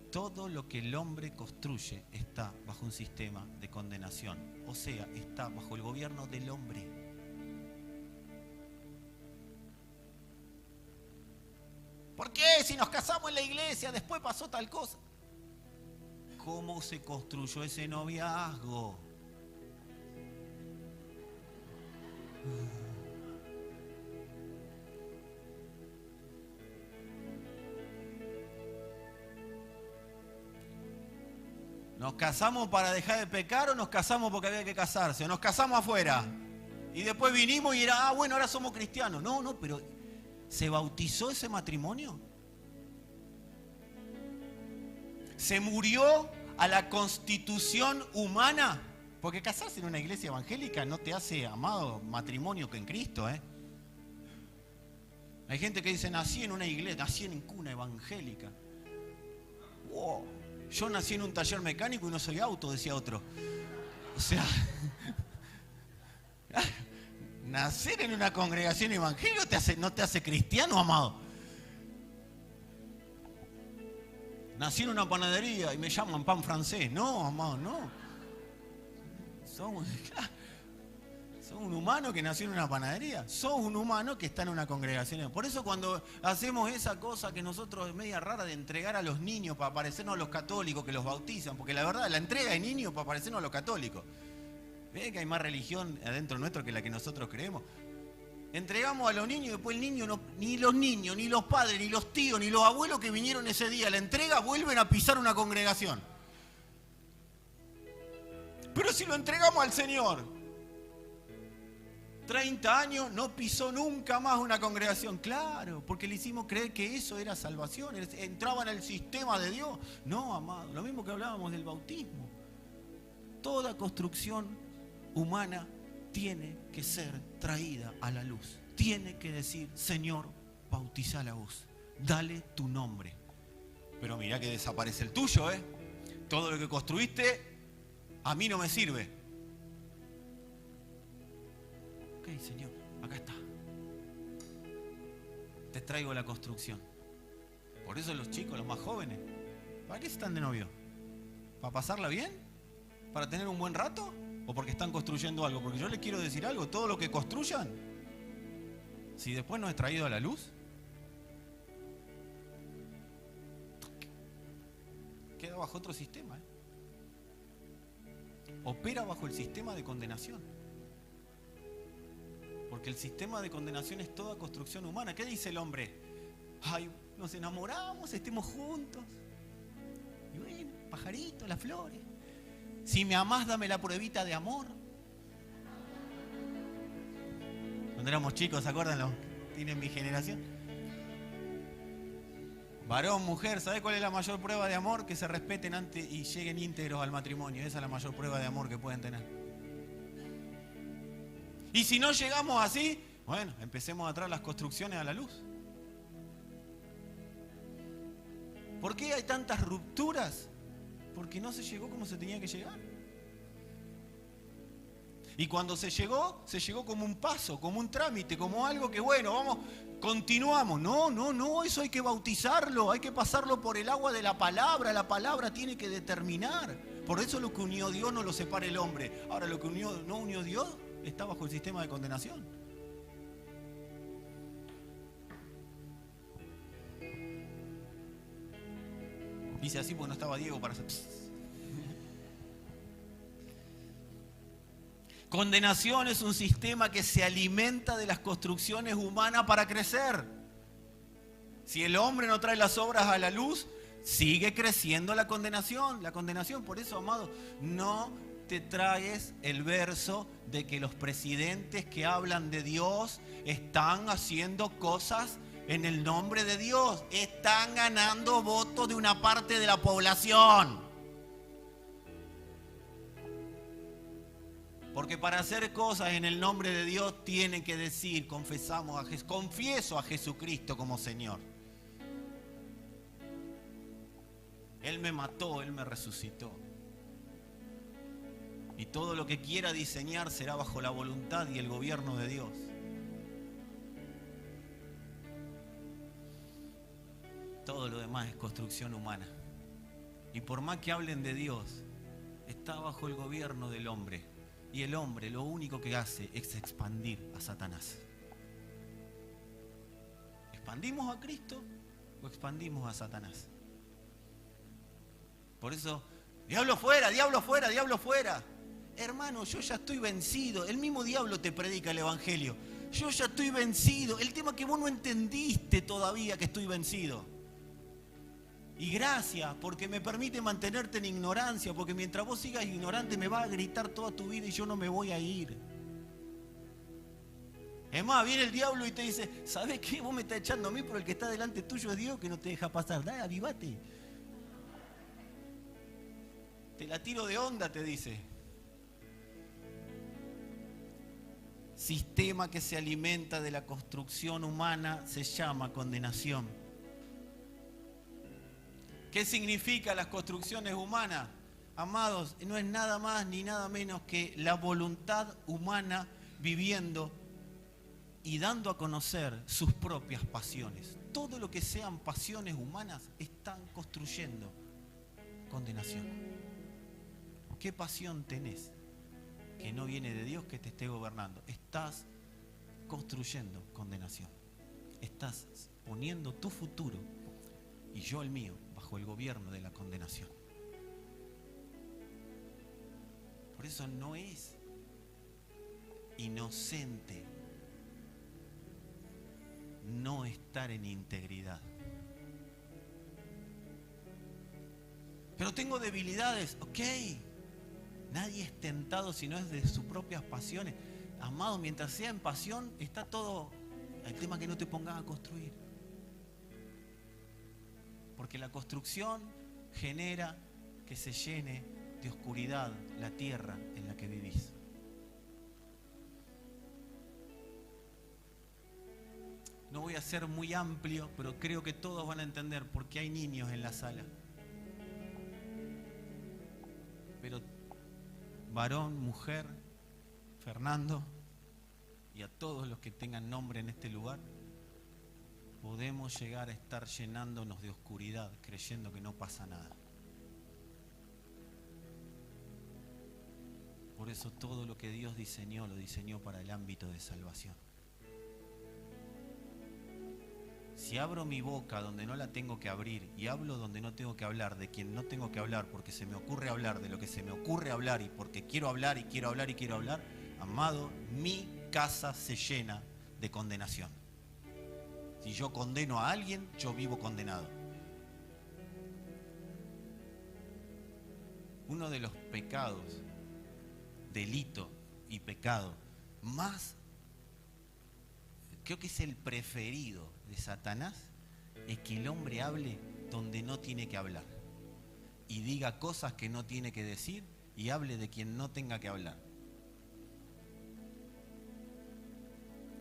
todo lo que el hombre construye está bajo un sistema de condenación, o sea, está bajo el gobierno del hombre. ¿Por qué? Si nos casamos en la iglesia, después pasó tal cosa. ¿Cómo se construyó ese noviazgo? ¿Nos casamos para dejar de pecar o nos casamos porque había que casarse? ¿O nos casamos afuera? Y después vinimos y era, bueno, ahora somos cristianos. No, pero ¿se bautizó ese matrimonio? ¿Se murió a la constitución humana? Porque casarse en una iglesia evangélica no te hace, amado, matrimonio que en Cristo, ¿eh? Hay gente que dice, nací en una iglesia, nací en cuna evangélica. Wow. Yo nací en un taller mecánico y no soy auto, decía otro. O sea, nacer en una congregación evangélica no te hace cristiano, amado. Nací en una panadería y me llaman pan francés. No, amado, no. Sos un humano que nació en una panadería. Sos un humano que está en una congregación. Por eso cuando hacemos esa cosa que nosotros es media rara de entregar a los niños para parecernos a los católicos que los bautizan, porque la verdad, la entrega de niños para parecernos a los católicos. ¿Ve que hay más religión adentro nuestro que la que nosotros creemos? Entregamos a los niños y después el niño, no, ni los niños, ni los padres, ni los tíos, ni los abuelos que vinieron ese día a la entrega vuelven a pisar una congregación. Pero si lo entregamos al Señor, 30 años no pisó nunca más una congregación. Claro, porque le hicimos creer que eso era salvación, entraba en el sistema de Dios. No, amado, lo mismo que hablábamos del bautismo. Toda construcción humana tiene que ser traída a la luz. Tiene que decir, Señor, bautiza la voz, dale tu nombre. Pero mirá que desaparece el tuyo, ¿eh? Todo lo que construiste a mí no me sirve. Ok, Señor, acá está. Te traigo la construcción. Por eso los chicos, los más jóvenes, ¿para qué están de novio? ¿Para pasarla bien? ¿Para tener un buen rato? ¿O porque están construyendo algo? Porque yo les quiero decir algo, todo lo que construyan, si después no es traído a la luz, queda bajo otro sistema, ¿eh? Opera bajo el sistema de condenación. Porque el sistema de condenación es toda construcción humana. ¿Qué dice el hombre? Ay, nos enamoramos, estemos juntos. Y bueno, pajaritos, las flores. Si me amás, dame la pruebita de amor. Cuando éramos chicos, ¿se acuerdan? Tienen mi generación. Varón, mujer, ¿sabés cuál es la mayor prueba de amor? Que se respeten antes y lleguen íntegros al matrimonio. Esa es la mayor prueba de amor que pueden tener. Y si no llegamos así, bueno, empecemos a traer las construcciones a la luz. ¿Por qué hay tantas rupturas? Porque no se llegó como se tenía que llegar. Y cuando se llegó como un paso, como un trámite, como algo que bueno, vamos, continuamos. No, eso hay que bautizarlo, hay que pasarlo por el agua de la palabra tiene que determinar. Por eso lo que unió Dios no lo separa el hombre. Ahora lo que no unió Dios está bajo el sistema de condenación. Dice así porque no estaba Diego para hacer... Condenación es un sistema que se alimenta de las construcciones humanas para crecer. Si el hombre no trae las obras a la luz, sigue creciendo la condenación. La condenación, por eso, amado, no te traes el verso de que los presidentes que hablan de Dios están haciendo cosas en el nombre de Dios. Están ganando votos de una parte de la población. Porque para hacer cosas en el nombre de Dios tienen que decir, confieso a Jesucristo como Señor. Él me mató, Él me resucitó. Y todo lo que quiera diseñar será bajo la voluntad y el gobierno de Dios. Todo lo demás es construcción humana. Y por más que hablen de Dios, está bajo el gobierno del hombre. Y el hombre lo único que hace es expandir a Satanás. ¿Expandimos a Cristo o expandimos a Satanás? Por eso, diablo fuera, diablo fuera, diablo fuera. Hermano, yo ya estoy vencido. El mismo diablo te predica el evangelio. Yo ya estoy vencido. El tema es que vos no entendiste todavía que estoy vencido. Y gracias, porque me permite mantenerte en ignorancia, porque mientras vos sigas ignorante me vas a gritar toda tu vida y yo no me voy a ir. Es más, viene el diablo y te dice, ¿sabes qué? Vos me estás echando a mí, pero el que está delante tuyo es Dios que no te deja pasar. Dale, avivate. Te la tiro de onda, te dice. sistema que se alimenta de la construcción humana se llama condenación. ¿Qué significa las construcciones humanas? Amados, no es nada más ni nada menos que la voluntad humana viviendo y dando a conocer sus propias pasiones. Todo lo que sean pasiones humanas están construyendo condenación. ¿Qué pasión tenés que no viene de Dios que te esté gobernando? Estás construyendo condenación. Estás poniendo tu futuro y yo el mío bajo el gobierno de la condenación. Por eso no es inocente no estar en integridad. Pero tengo debilidades, ok. Nadie es tentado si no es de sus propias pasiones. Amado, mientras sea en pasión, está todo. El tema que no te pongas a construir. Porque la construcción genera que se llene de oscuridad la tierra en la que vivís. No voy a ser muy amplio, pero creo que todos van a entender porque hay niños en la sala. Pero varón, mujer, Fernando y a todos los que tengan nombre en este lugar, podemos llegar a estar llenándonos de oscuridad creyendo que no pasa nada. Por eso todo lo que Dios diseñó, lo diseñó para el ámbito de salvación. Si abro mi boca donde no la tengo que abrir y hablo donde no tengo que hablar, de quien no tengo que hablar porque se me ocurre hablar, de lo que se me ocurre hablar y porque quiero hablar y quiero hablar y quiero hablar, amado, mi casa se llena de condenación. Si yo condeno a alguien, yo vivo condenado. Uno de los pecados, delito y pecado más, creo que es el preferido de Satanás, es que el hombre hable donde no tiene que hablar y diga cosas que no tiene que decir y hable de quien no tenga que hablar.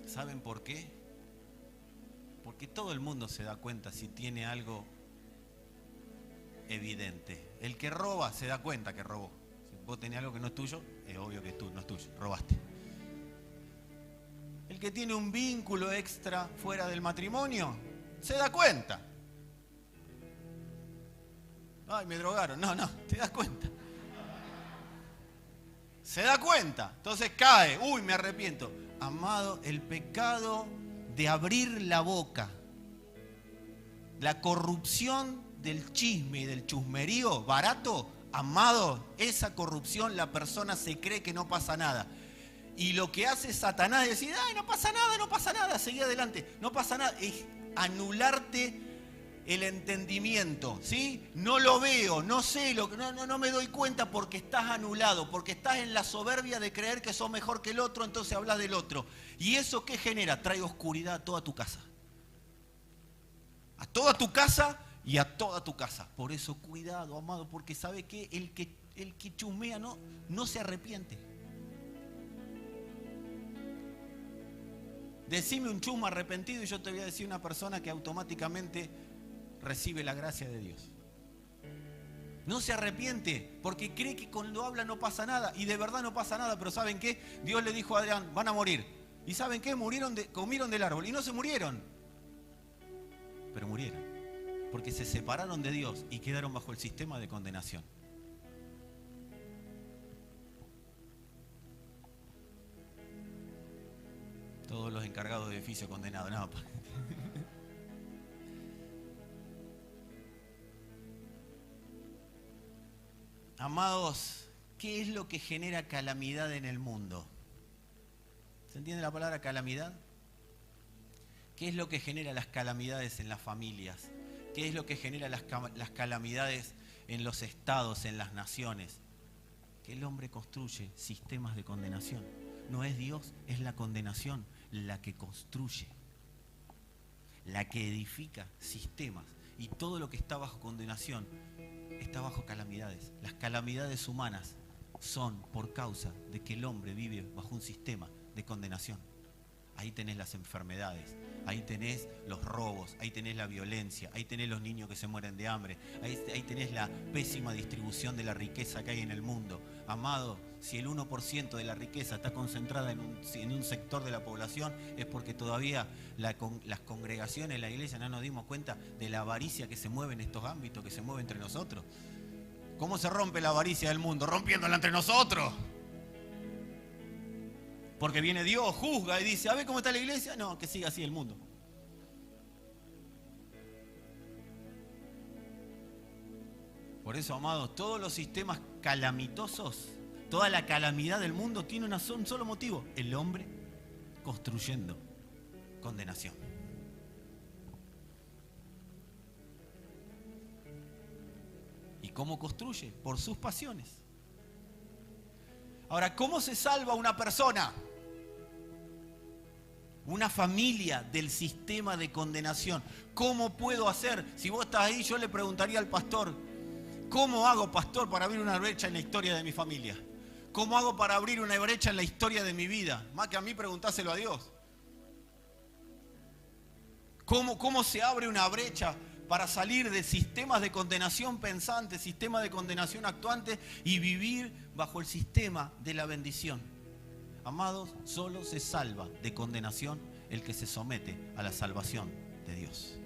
¿Saben por qué? Porque todo el mundo se da cuenta si tiene algo evidente. El que roba se da cuenta que robó. Si vos tenés algo que no es tuyo, es obvio que no es tuyo, robaste. El que tiene un vínculo extra fuera del matrimonio, se da cuenta. Ay, me drogaron. No, te das cuenta. Se da cuenta. Entonces cae. Uy, me arrepiento. Amado, el pecado de abrir la boca, la corrupción del chisme y del chusmerío barato, amado, esa corrupción la persona se cree que no pasa nada. Y lo que hace Satanás es decir, ay, no pasa nada, seguí adelante, no pasa nada. Es anularte el entendimiento, ¿sí? No lo veo, no sé, no me doy cuenta porque estás anulado, porque estás en la soberbia de creer que sos mejor que el otro, entonces hablas del otro. ¿Y eso qué genera? Trae oscuridad a toda tu casa. A toda tu casa y a toda tu casa. Por eso cuidado, amado, porque ¿sabe qué? El que chusmea no se arrepiente. Decime un chusma arrepentido y yo te voy a decir una persona que automáticamente recibe la gracia de Dios. No se arrepiente porque cree que cuando habla no pasa nada y de verdad no pasa nada, pero ¿saben qué? Dios le dijo a Adán, van a morir. ¿Y saben qué? Comieron del árbol y no se murieron. Pero murieron porque se separaron de Dios y quedaron bajo el sistema de condenación. Todos los encargados de edificio condenados. No. Amados, ¿qué es lo que genera calamidad en el mundo? ¿Se entiende la palabra calamidad? ¿Qué es lo que genera las calamidades en las familias? ¿Qué es lo que genera las calamidades en los estados, en las naciones? Que el hombre construye sistemas de condenación. No es Dios, es la condenación la que construye, la que edifica sistemas. Y todo lo que está bajo condenación está bajo calamidades. Las calamidades humanas son por causa de que el hombre vive bajo un sistema de condenación. Ahí tenés las enfermedades, ahí tenés los robos, ahí tenés la violencia, ahí tenés los niños que se mueren de hambre, ahí tenés la pésima distribución de la riqueza que hay en el mundo. Amado, si el 1% de la riqueza está concentrada en un sector de la población, es porque todavía las congregaciones, la iglesia, no nos dimos cuenta de la avaricia que se mueve en estos ámbitos, que se mueve entre nosotros. ¿Cómo se rompe la avaricia del mundo? Rompiéndola entre nosotros. Porque viene Dios, juzga y dice, a ver cómo está la iglesia. No, que siga así el mundo. Por eso, amados, todos los sistemas calamitosos, toda la calamidad del mundo tiene un solo motivo: el hombre construyendo condenación. ¿Y cómo construye? Por sus pasiones. Ahora, ¿cómo se salva una persona, una familia del sistema de condenación? ¿Cómo puedo hacer? Si vos estás ahí, yo le preguntaría al pastor, ¿cómo hago, pastor, para abrir una brecha en la historia de mi familia? ¿Cómo hago para abrir una brecha en la historia de mi vida? Más que a mí, preguntáselo a Dios. ¿Cómo se abre una brecha para salir de sistemas de condenación pensantes, sistemas de condenación actuantes y vivir bajo el sistema de la bendición? Amados, solo se salva de condenación el que se somete a la salvación de Dios.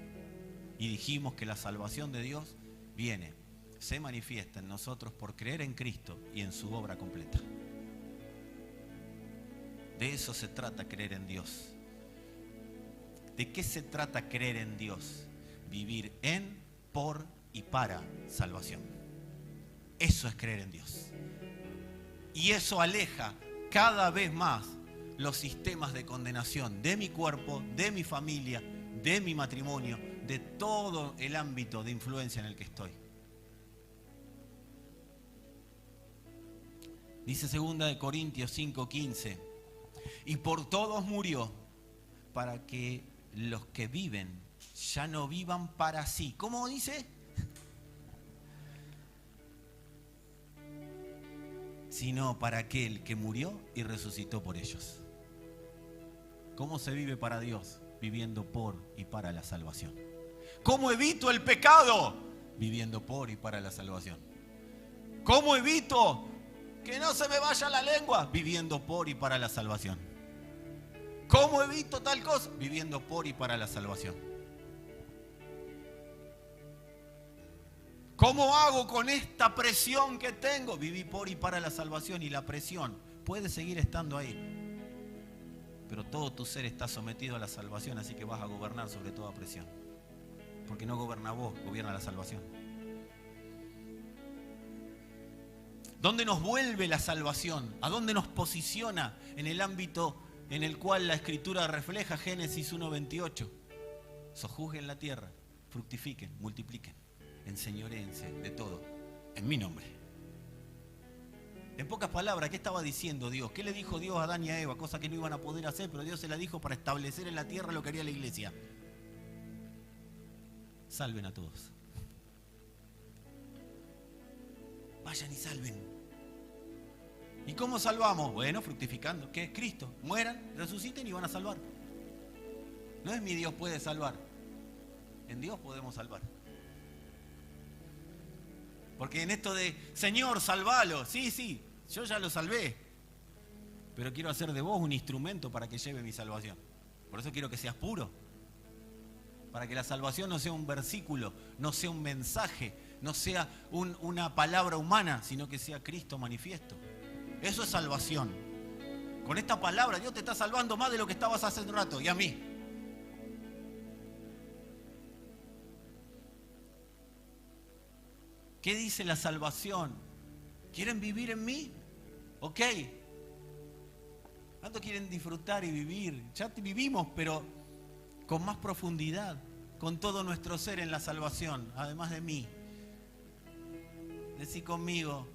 Y dijimos que la salvación de Dios viene, se manifiesta en nosotros por creer en Cristo y en su obra completa. De eso se trata creer en Dios. ¿De qué se trata creer en Dios? Vivir en, por y para salvación. Eso es creer en Dios. Y eso aleja cada vez más los sistemas de condenación de mi cuerpo, de mi familia, de mi matrimonio, de todo el ámbito de influencia en el que estoy. Dice 2 Corintios 5:15, y por todos murió, para que los que viven ya no vivan para sí. ¿Cómo dice? Sino para aquel que murió y resucitó por ellos. ¿Cómo se vive para Dios? Viviendo por y para la salvación. ¿Cómo evito el pecado? Viviendo por y para la salvación. ¿Cómo evito que no se me vaya la lengua? Viviendo por y para la salvación. ¿Cómo evito tal cosa? Viviendo por y para la salvación. ¿Cómo hago con esta presión que tengo? Viví por y para la salvación, y la presión puede seguir estando ahí. Pero todo tu ser está sometido a la salvación, así que vas a gobernar sobre toda presión. Porque no gobierna vos, gobierna la salvación. ¿Dónde nos vuelve la salvación? ¿A dónde nos posiciona en el ámbito en el cual la Escritura refleja Génesis 1:28? Sojuzguen la tierra, fructifiquen, multipliquen, enseñoréense de todo, en mi nombre. En pocas palabras, ¿qué estaba diciendo Dios? ¿Qué le dijo Dios a Adán y a Eva? Cosa que no iban a poder hacer, pero Dios se la dijo para establecer en la tierra lo que haría la iglesia. Salven a todos. Vayan y salven. ¿Y cómo salvamos? Bueno, fructificando. ¿Qué es Cristo? Mueran, resuciten y van a salvar. No es mi Dios puede salvar. En Dios podemos salvar. Porque en esto de, Señor, salvalo. Sí, yo ya lo salvé. Pero quiero hacer de vos un instrumento para que lleve mi salvación. Por eso quiero que seas puro. Para que la salvación no sea un versículo, no sea un mensaje, no sea una palabra humana, sino que sea Cristo manifiesto. Eso es salvación. Con esta palabra Dios te está salvando más de lo que estabas hace un rato, y a mí. ¿Qué dice la salvación? ¿Quieren vivir en mí? Ok. ¿Cuántos quieren disfrutar y vivir? Ya vivimos, pero con más profundidad, con todo nuestro ser en la salvación, además de mí. Decí conmigo.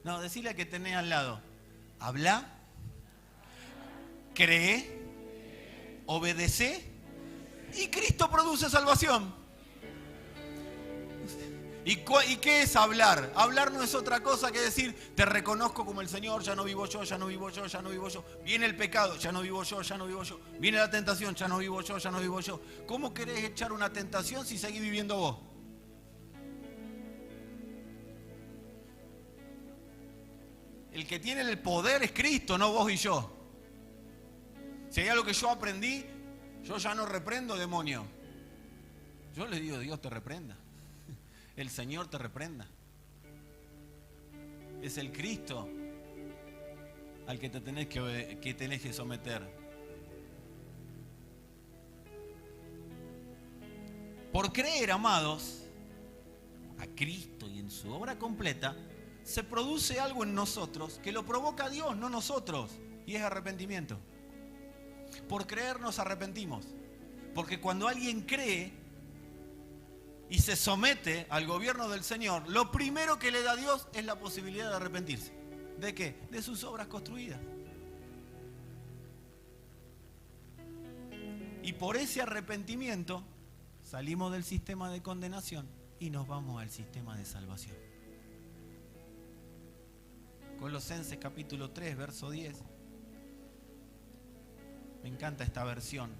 No, decile al que tenés al lado. Habla, cree, obedece y Cristo produce salvación. ¿Y qué es hablar? Hablar no es otra cosa que decir, te reconozco como el Señor, ya no vivo yo, ya no vivo yo, ya no vivo yo. Viene el pecado, ya no vivo yo, ya no vivo yo. Viene la tentación, ya no vivo yo, ya no vivo yo. ¿Cómo querés echar una tentación si seguís viviendo vos? El que tiene el poder es Cristo, no vos y yo. Si hay algo que yo aprendí, yo ya no reprendo demonio. Yo le digo, Dios te reprenda. El Señor te reprenda. Es el Cristo al que te tenés que someter. Por creer, amados, a Cristo y en su obra completa, se produce algo en nosotros que lo provoca Dios, no nosotros, y es arrepentimiento. Por creer nos arrepentimos, porque cuando alguien cree y se somete al gobierno del Señor, lo primero que le da a Dios es la posibilidad de arrepentirse. ¿De qué? De sus obras construidas. Y por ese arrepentimiento salimos del sistema de condenación y nos vamos al sistema de salvación. Colosenses capítulo 3, verso 10. Me encanta esta versión.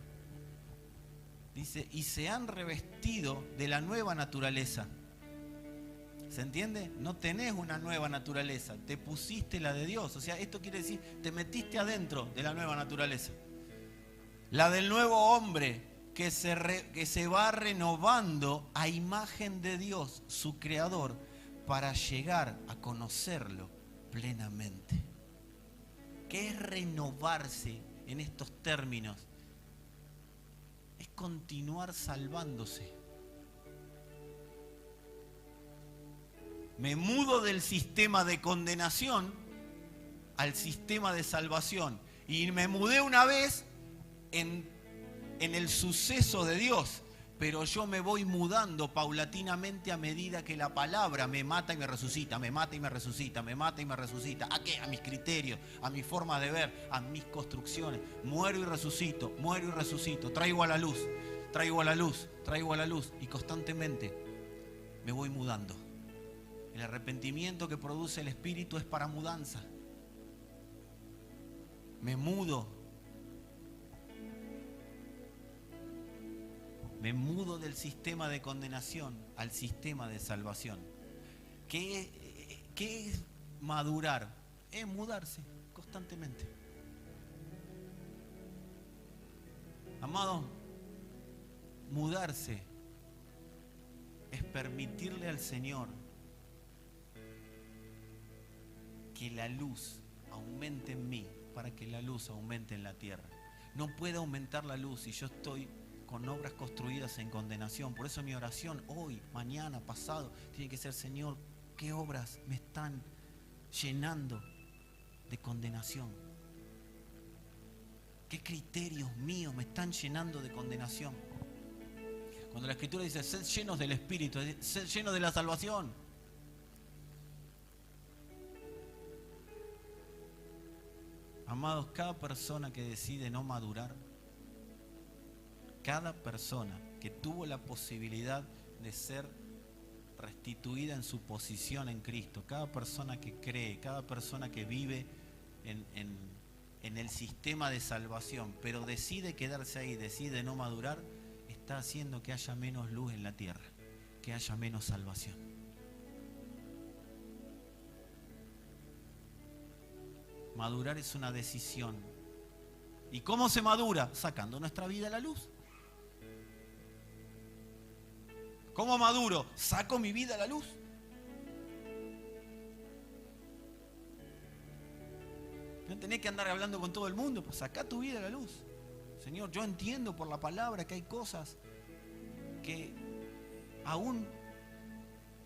Dice, y se han revestido de la nueva naturaleza. ¿Se entiende? No tenés una nueva naturaleza, te pusiste la de Dios. O sea, esto quiere decir, te metiste adentro de la nueva naturaleza. La del nuevo hombre que se va renovando a imagen de Dios, su creador, para llegar a conocerlo plenamente. ¿Qué es renovarse en estos términos? Es continuar salvándose. Me mudo del sistema de condenación al sistema de salvación. Y me mudé una vez en el suceso de Dios, pero yo me voy mudando paulatinamente a medida que la palabra me mata y me resucita, me mata y me resucita, me mata y me resucita. ¿A qué? A mis criterios, a mis formas de ver, a mis construcciones. Muero y resucito, traigo a la luz, traigo a la luz, traigo a la luz, y constantemente me voy mudando. El arrepentimiento que produce el Espíritu es para mudanza. Me mudo. Me mudo del sistema de condenación al sistema de salvación. ¿Qué es madurar? Es mudarse constantemente. Amado, mudarse es permitirle al Señor que la luz aumente en mí para que la luz aumente en la tierra. No puede aumentar la luz si yo estoy con obras construidas en condenación. Por eso mi oración hoy, mañana, pasado, tiene que ser: Señor, ¿qué obras me están llenando de condenación? ¿Qué criterios míos me están llenando de condenación? Cuando la Escritura dice, sed llenos del Espíritu, sed llenos de la salvación. Amados, cada persona que decide no madurar, cada persona que tuvo la posibilidad de ser restituida en su posición en Cristo, cada persona que cree, cada persona que vive en el sistema de salvación, pero decide quedarse ahí, decide no madurar, está haciendo que haya menos luz en la tierra, que haya menos salvación. Madurar es una decisión. ¿Y cómo se madura? Sacando nuestra vida a la luz. ¿Cómo maduro? Saco mi vida a la luz. No tenés que andar hablando con todo el mundo, pues sacá tu vida a la luz. Señor, yo entiendo por la palabra que hay cosas que aún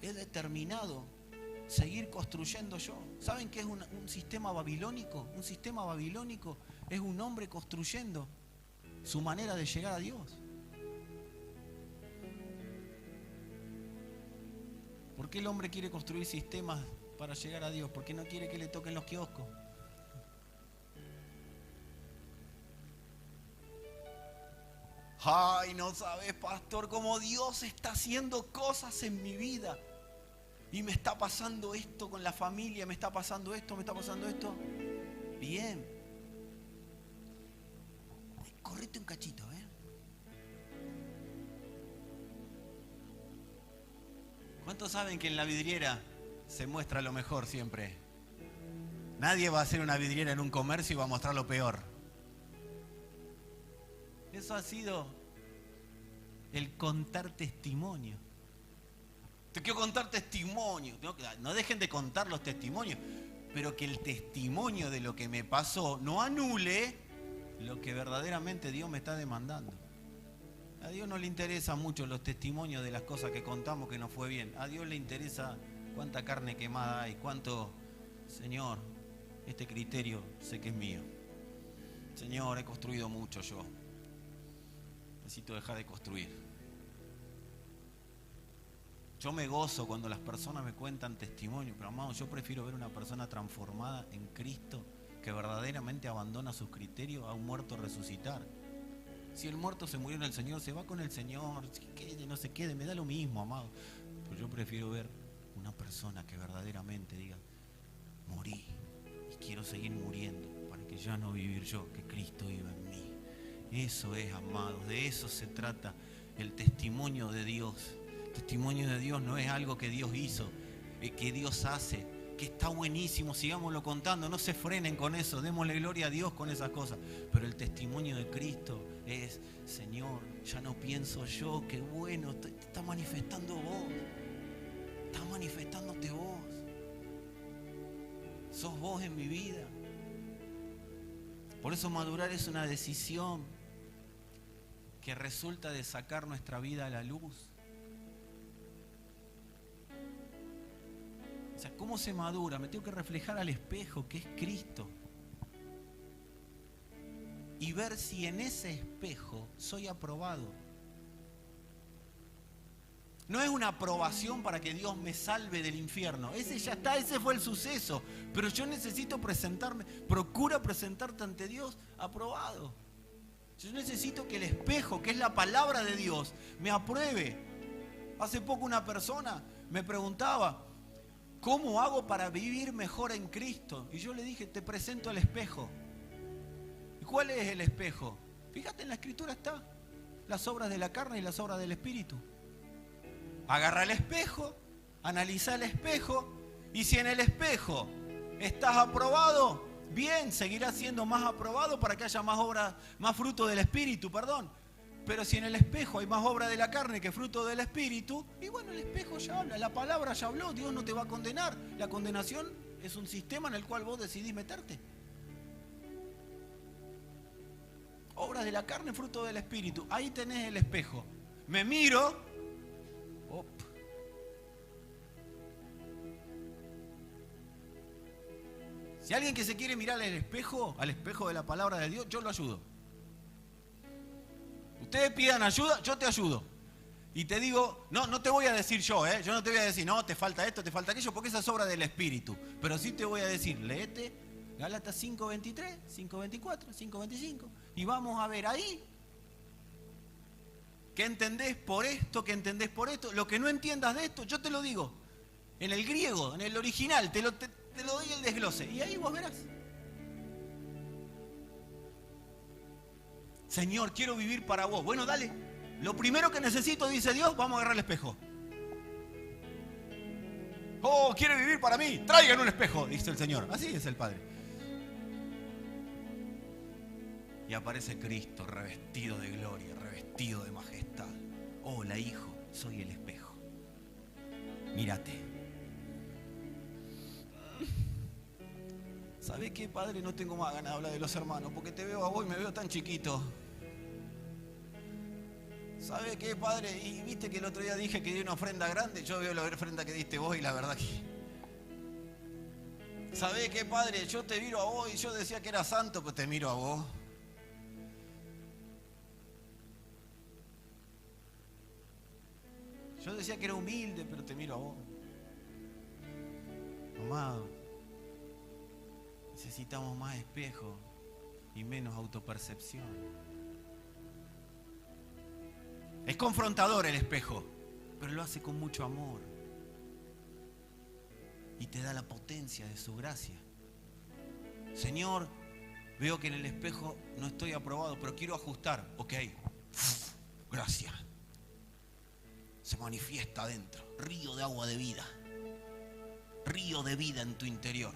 he determinado seguir construyendo yo. ¿Saben qué es un sistema babilónico? Un sistema babilónico es un hombre construyendo su manera de llegar a Dios. ¿Por qué el hombre quiere construir sistemas para llegar a Dios? Porque no quiere que le toquen los kioscos. Ay, no sabes, pastor, cómo Dios está haciendo cosas en mi vida. Y me está pasando esto con la familia, me está pasando esto, me está pasando esto. Bien. Correte un cachito, ¿eh? ¿Cuántos saben que en la vidriera se muestra lo mejor siempre? Nadie va a hacer una vidriera en un comercio y va a mostrar lo peor. Eso ha sido el contar testimonio. Te quiero contar testimonio. No dejen de contar los testimonios, pero que el testimonio de lo que me pasó no anule lo que verdaderamente Dios me está demandando. A Dios no le interesa mucho los testimonios de las cosas que contamos que nos fue bien. A Dios le interesa cuánta carne quemada hay, cuánto, Señor, este criterio sé que es mío. Señor, he construido mucho yo. Necesito dejar de construir. Yo me gozo cuando las personas me cuentan testimonio, pero amado, yo prefiero ver una persona transformada en Cristo que verdaderamente abandona sus criterios a un muerto resucitar. Si el muerto se murió en el Señor, se va con el Señor, quede, no se quede, me da lo mismo, amado. Pero yo prefiero ver una persona que verdaderamente diga, morí y quiero seguir muriendo para que ya no vivir yo, que Cristo viva en mí. Eso es, amados, de eso se trata el testimonio de Dios. El testimonio de Dios no es algo que Dios hizo, que Dios hace, que está buenísimo, sigámoslo contando, no se frenen con eso, démosle gloria a Dios con esas cosas. Pero el testimonio de Cristo es, Señor, ya no pienso yo, qué bueno, te está manifestando vos, está manifestándote vos, sos vos en mi vida. Por eso madurar es una decisión que resulta de sacar nuestra vida a la luz. O sea, ¿cómo se madura? Me tengo que reflejar al espejo, que es Cristo. Y ver si en ese espejo soy aprobado. No es una aprobación para que Dios me salve del infierno. Ese ya está, ese fue el suceso. Pero yo necesito presentarme, procura presentarte ante Dios aprobado. Yo necesito que el espejo, que es la palabra de Dios, me apruebe. Hace poco una persona me preguntaba, ¿cómo hago para vivir mejor en Cristo? Y yo le dije, te presento el espejo. ¿Y cuál es el espejo? Fíjate, en la Escritura está las obras de la carne y las obras del Espíritu. Agarra el espejo, analiza el espejo, y si en el espejo estás aprobado, bien, seguirás siendo más aprobado para que haya más obra, más fruto del Espíritu, perdón. Pero si en el espejo hay más obra de la carne que fruto del Espíritu, y bueno, el espejo ya habla, la palabra ya habló, Dios no te va a condenar. La condenación es un sistema en el cual vos decidís meterte. Obras de la carne, fruto del Espíritu. Ahí tenés el espejo. Me miro. Op. Si alguien que se quiere mirar al espejo de la palabra de Dios, yo lo ayudo. Ustedes pidan ayuda, yo te ayudo. Y te digo, no te voy a decir yo no te voy a decir, no, te falta esto, te falta aquello, porque esa es obra del Espíritu. Pero sí te voy a decir, léete Gálatas 5:23, 5:24, 5:25, y vamos a ver ahí qué entendés por esto, qué entendés por esto. Lo que no entiendas de esto, yo te lo digo. En el griego, en el original, te lo doy el desglose. Y ahí vos verás. Señor, quiero vivir para vos. Bueno, dale. Lo primero que necesito, dice Dios, vamos a agarrar el espejo. Oh, quiere vivir para mí. Traigan un espejo, dice el Señor. Así es el Padre. Y aparece Cristo revestido de gloria, revestido de majestad. Hola, hijo, soy el espejo. Mírate. ¿Sabés qué, Padre? No tengo más ganas de hablar de los hermanos, porque te veo a vos y me veo tan chiquito. ¿Sabés qué, Padre? Y viste que el otro día dije que di una ofrenda grande. Yo veo la ofrenda que diste vos y la verdad que... ¿Sabés qué, Padre? Yo te miro a vos y yo decía que era santo, pues te miro a vos. Yo decía que era humilde, pero te miro a vos. Amado, necesitamos más espejo y menos autopercepción. Es confrontador el espejo, pero lo hace con mucho amor. y te da la potencia de su gracia. Señor, veo que en el espejo no estoy aprobado, pero quiero ajustar. Ok, gracias. Se manifiesta adentro, río de agua de vida. Río de vida en tu interior.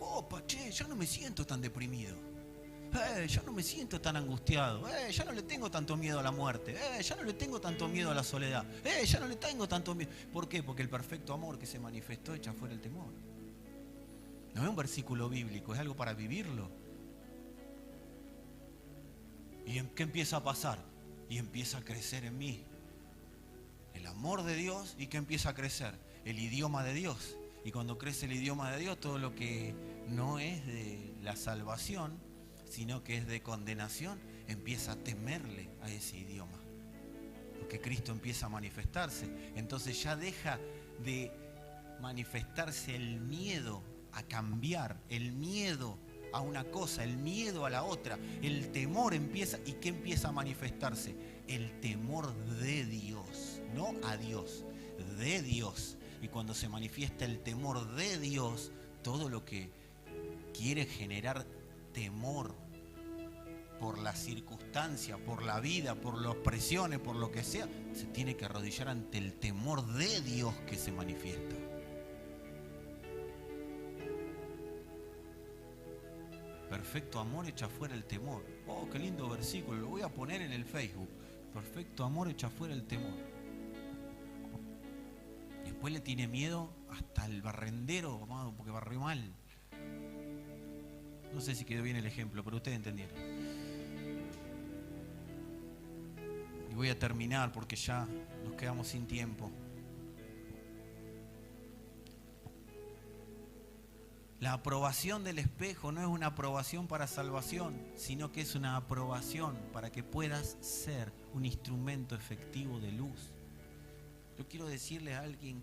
Oh, Pache, ya no me siento tan deprimido. Ya no me siento tan angustiado. Ya no le tengo tanto miedo a la muerte. Ya no le tengo tanto miedo a la soledad. Ya no le tengo tanto miedo. ¿Por qué? Porque el perfecto amor que se manifestó echa fuera el temor. No es un versículo bíblico, es algo para vivirlo. ¿Y en qué empieza a pasar? Y empieza a crecer en mí el amor de Dios. ¿Y qué empieza a crecer? El idioma de Dios. Y cuando crece el idioma de Dios, todo lo que no es de la salvación, sino que es de condenación, empieza a temerle a ese idioma. Porque Cristo empieza a manifestarse. Entonces ya deja de manifestarse el miedo a cambiar, el miedo a una cosa, el miedo a la otra. El temor empieza. ¿Y qué empieza a manifestarse? El temor de Dios, no a Dios, de Dios. Y cuando se manifiesta el temor de Dios, todo lo que quiere generar temor por la circunstancia, por la vida, por las presiones, por lo que sea, se tiene que arrodillar ante el temor de Dios que se manifiesta. Perfecto amor echa fuera el temor. Oh, qué lindo versículo, lo voy a poner en el Facebook. Perfecto amor echa fuera el temor. Después le tiene miedo hasta el barrendero, amado, porque barrió mal. No sé si quedó bien el ejemplo, pero ustedes entendieron. Y voy a terminar porque ya nos quedamos sin tiempo. La aprobación del espejo no es una aprobación para salvación, sino que es una aprobación para que puedas ser un instrumento efectivo de luz. Yo quiero decirle a alguien,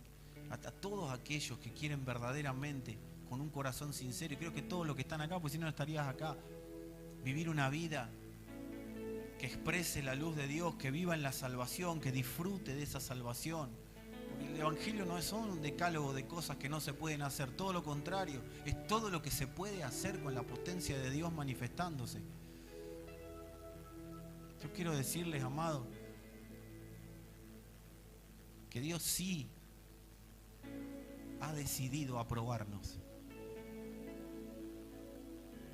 a todos aquellos que quieren verdaderamente, con un corazón sincero, y creo que todos los que están acá, pues si no estarías acá, vivir una vida que exprese la luz de Dios, que viva en la salvación, que disfrute de esa salvación. Porque el Evangelio no es un decálogo de cosas que no se pueden hacer, todo lo contrario, es todo lo que se puede hacer con la potencia de Dios manifestándose. Yo quiero decirles, amados, que Dios sí ha decidido aprobarnos.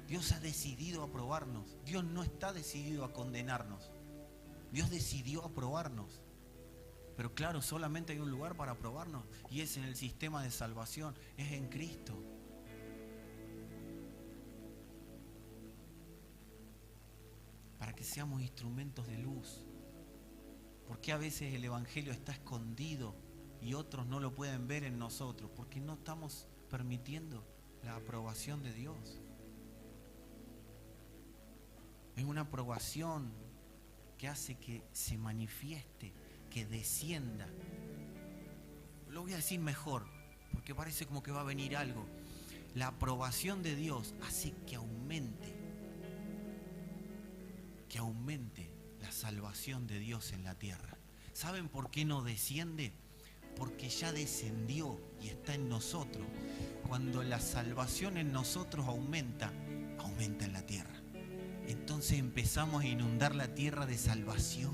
Dios ha decidido aprobarnos. Dios no está decidido a condenarnos. Dios decidió aprobarnos. Pero claro, solamente hay un lugar para aprobarnos y es en el sistema de salvación, es en Cristo. Para que seamos instrumentos de luz. ¿Por qué a veces el Evangelio está escondido y otros no lo pueden ver en nosotros? Porque no estamos permitiendo la aprobación de Dios. Es una aprobación que hace que se manifieste, que descienda. Lo voy a decir mejor, porque parece como que va a venir algo. La aprobación de Dios hace que aumente la salvación de Dios en la tierra. ¿Saben por qué no desciende? Porque ya descendió y está en nosotros. Cuando la salvación en nosotros aumenta en la tierra. Entonces empezamos a inundar la tierra de salvación.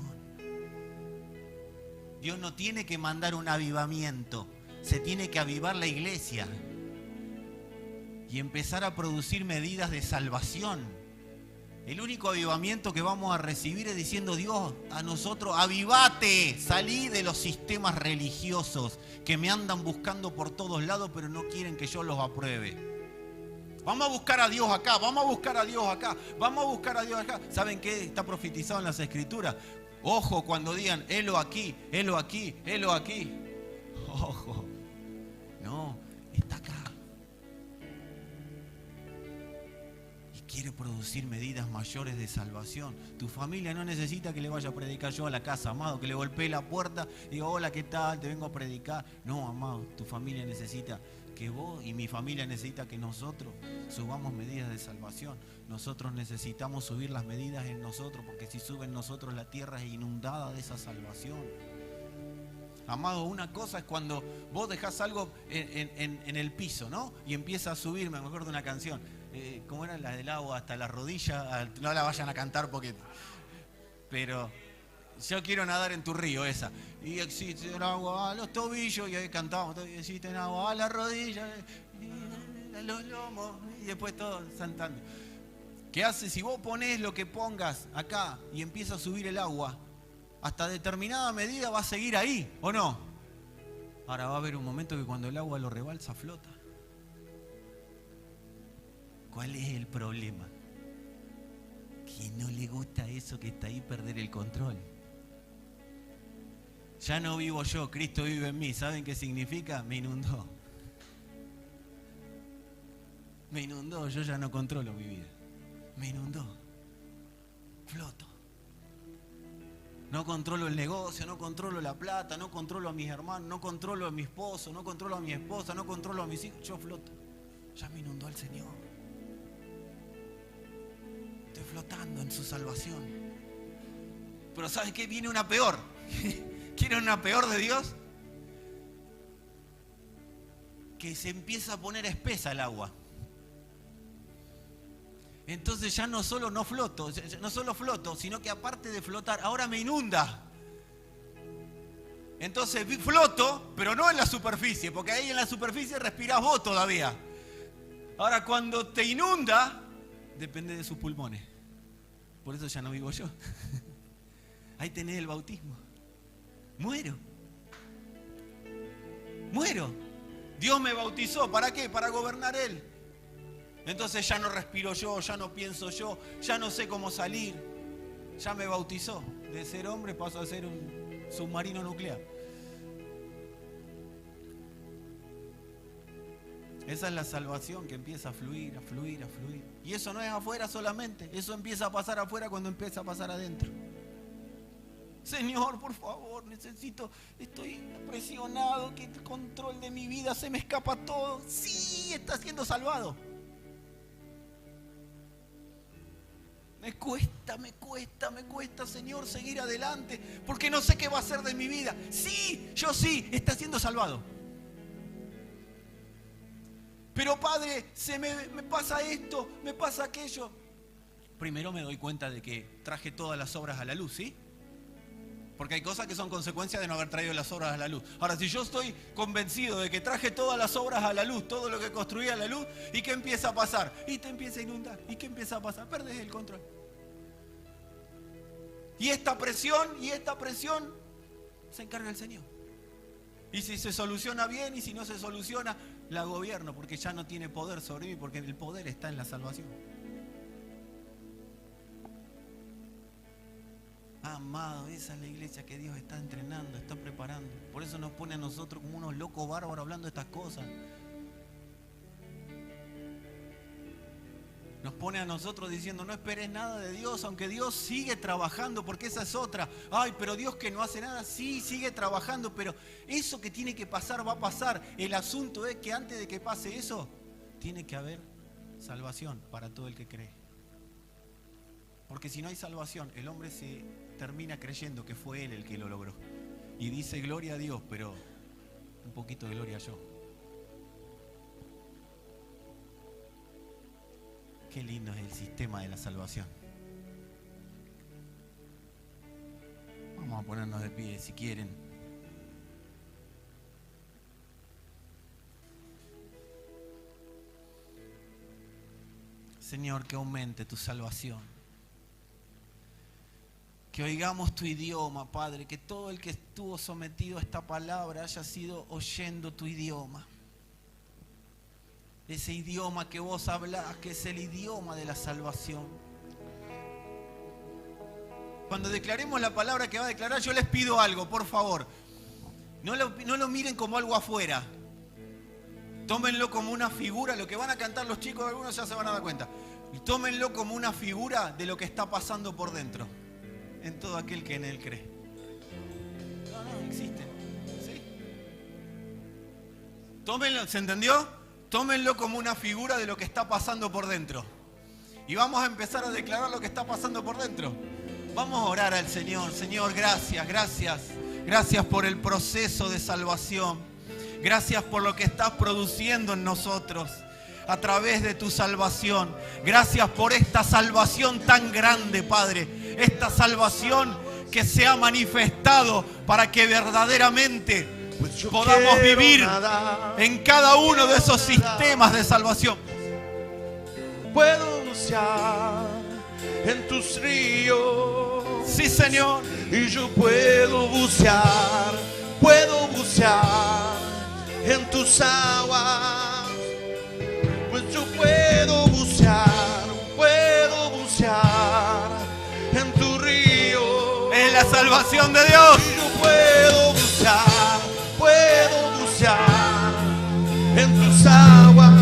Dios no tiene que mandar un avivamiento, se tiene que avivar la iglesia y empezar a producir medidas de salvación. El único avivamiento que vamos a recibir es diciendo: Dios, a nosotros, avivate, salí de los sistemas religiosos que me andan buscando por todos lados, pero no quieren que yo los apruebe. Vamos a buscar a Dios acá, vamos a buscar a Dios acá, vamos a buscar a Dios acá. ¿Saben qué está profetizado en las Escrituras? Ojo cuando digan, helo aquí, helo aquí, helo aquí. Ojo, no, está acá. Y quiere producir medidas mayores de salvación. Tu familia no necesita que le vaya a predicar yo a la casa, amado, que le golpee la puerta y diga: hola, ¿qué tal? Te vengo a predicar. No, amado, tu familia necesita que vos y mi familia necesita que nosotros subamos medidas de salvación. Nosotros necesitamos subir las medidas en nosotros, porque si suben nosotros, la tierra es inundada de esa salvación. Amado, una cosa es cuando vos dejás algo en el piso, ¿no? Y empieza a subir, me acuerdo de una canción, ¿cómo era la del agua hasta la rodilla? No la vayan a cantar porque... Pero yo quiero nadar en tu río, esa. Y existe el agua a los tobillos, y ahí cantábamos, existe el agua a la rodilla, a los lomos, y después todo saltando. ¿Qué hace? Si vos ponés lo que pongas acá y empieza a subir el agua, hasta determinada medida va a seguir ahí, ¿o no? Ahora va a haber un momento que cuando el agua lo rebalsa, flota. ¿Cuál es el problema? Que no le gusta eso que está ahí, perder el control. Ya no vivo yo, Cristo vive en mí. ¿Saben qué significa? Me inundó. Me inundó, yo ya no controlo mi vida. Me inundó. Floto. No controlo el negocio, no controlo la plata, no controlo a mis hermanos, no controlo a mi esposo, no controlo a mi esposa, no controlo a mis hijos. Yo floto. Ya me inundó el Señor. Estoy flotando en su salvación. Pero ¿sabes qué? Viene una peor. ¿Quieren una peor de Dios? Que se empieza a poner espesa el agua. Entonces ya no solo no floto, sino que aparte de flotar, ahora me inunda. Entonces floto, pero no en la superficie, porque ahí en la superficie respirás vos todavía. Ahora cuando te inunda, depende de sus pulmones. Por eso ya no vivo yo. Ahí tenés el bautismo. Muero. Dios me bautizó, ¿para qué? Para gobernar Él. Entonces ya no respiro yo, ya no pienso yo, ya no sé cómo salir. Ya me bautizó. De ser hombre paso a ser un submarino nuclear. Esa es la salvación que empieza a fluir, a fluir, a fluir. Y eso no es afuera solamente, eso empieza a pasar afuera cuando empieza a pasar adentro. Señor, por favor, estoy presionado, que el control de mi vida se me escapa todo. Sí, está siendo salvado. Me cuesta, Señor, seguir adelante, porque no sé qué va a hacer de mi vida. Sí, yo sí, está siendo salvado. Pero Padre, me pasa esto, me pasa aquello. Primero me doy cuenta de que traje todas las obras a la luz, ¿sí? Porque hay cosas que son consecuencias de no haber traído las obras a la luz. Ahora, si yo estoy convencido de que traje todas las obras a la luz, todo lo que construí a la luz, ¿y qué empieza a pasar? Y te empieza a inundar. ¿Y qué empieza a pasar? Perdés el control. Y esta presión se encarga el Señor. Y si se soluciona bien, y si no se soluciona, la gobierno, porque ya no tiene poder sobre mí, porque el poder está en la salvación. Amado, esa es la iglesia que Dios está entrenando, está preparando. Por eso nos pone a nosotros como unos locos bárbaros hablando de estas cosas. Nos pone a nosotros diciendo, no esperes nada de Dios, aunque Dios sigue trabajando, porque esa es otra. Ay, pero Dios que no hace nada, sí, sigue trabajando, pero eso que tiene que pasar va a pasar. El asunto es que antes de que pase eso, tiene que haber salvación para todo el que cree. Porque si no hay salvación, el hombre se termina creyendo que fue él el que lo logró. Y dice gloria a Dios, pero un poquito de gloria a yo. Qué lindo es el sistema de la salvación. Vamos a ponernos de pie si quieren. Señor, que aumente tu salvación. Que oigamos tu idioma, Padre. Que todo el que estuvo sometido a esta palabra haya sido oyendo tu idioma. Ese idioma que vos hablás, que es el idioma de la salvación. Cuando declaremos la palabra que va a declarar, yo les pido algo, por favor. No lo miren como algo afuera. Tómenlo como una figura. Lo que van a cantar los chicos, algunos ya se van a dar cuenta. Tómenlo como una figura de lo que está pasando por dentro. En todo aquel que en él cree. No, existen. ¿Sí? Tómenlo, ¿se entendió? Tómenlo como una figura de lo que está pasando por dentro. Y vamos a empezar a declarar lo que está pasando por dentro. Vamos a orar al Señor. Señor, gracias, gracias. Gracias por el proceso de salvación. Gracias por lo que estás produciendo en nosotros a través de tu salvación. Gracias por esta salvación tan grande, Padre. Esta salvación que se ha manifestado para que verdaderamente podamos vivir en cada uno de esos sistemas de salvación. Puedo bucear en tus ríos. Sí, Señor. Y yo puedo bucear en tus aguas. Pues yo puedo bucear en tu río. Es la salvación de Dios. Y yo puedo bucear en tus aguas.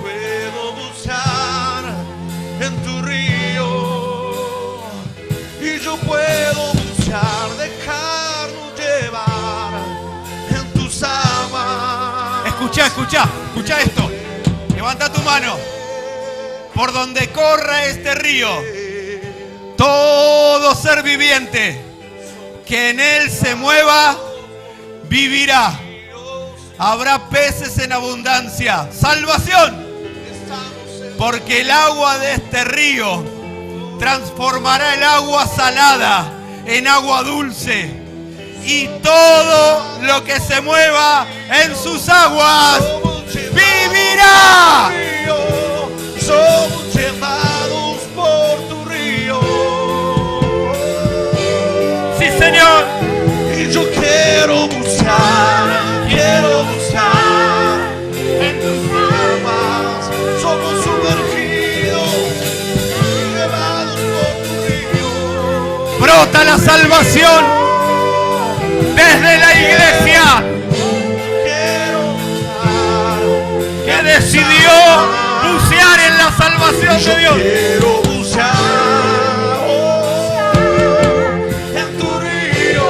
Puedo bucear en tu río. Y yo puedo bucear, dejarnos llevar en tus aguas. Escucha esto. Levanta tu mano. Por donde corra este río, todo ser viviente que en él se mueva, vivirá. Habrá peces en abundancia. Salvación. Porque el agua de este río transformará el agua salada en agua dulce. Y todo lo que se mueva en sus aguas vivirá. Somos llevados por tu río. Sí, Señor. Y yo quiero bucear en tus aguas. Somos sumergidos, llevados por tu río. Brota la salvación desde la iglesia que decidió bucear en la salvación de Dios. Quiero bucear en tu río.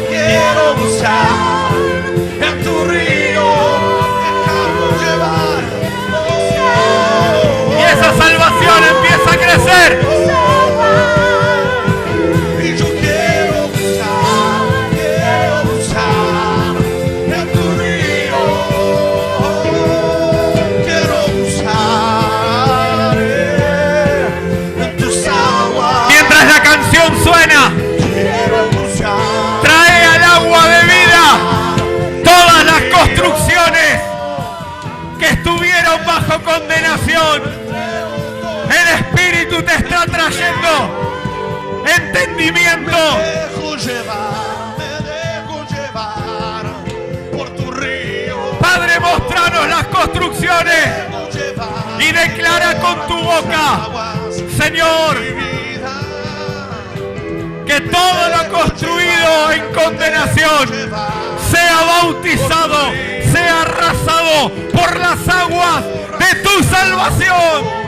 Quiero bucear en tu río. Dejarnos llevar. Y esa salvación empieza a crecer. Y yo quiero bucear en tu río. Quiero bucear en tus aguas. Mientras la canción suena, Quiero bucear. trae al agua de vida todas las construcciones que estuvieron bajo condenación. El Espíritu te está trayendo entendimiento. Me dejo llevar por tu río. Padre, mostranos las construcciones Dejo llevar y declara con tu boca, aguas Señor, de mi vida. que todo lo construido en condenación sea bautizado, sea arrasado por las aguas de tu salvación.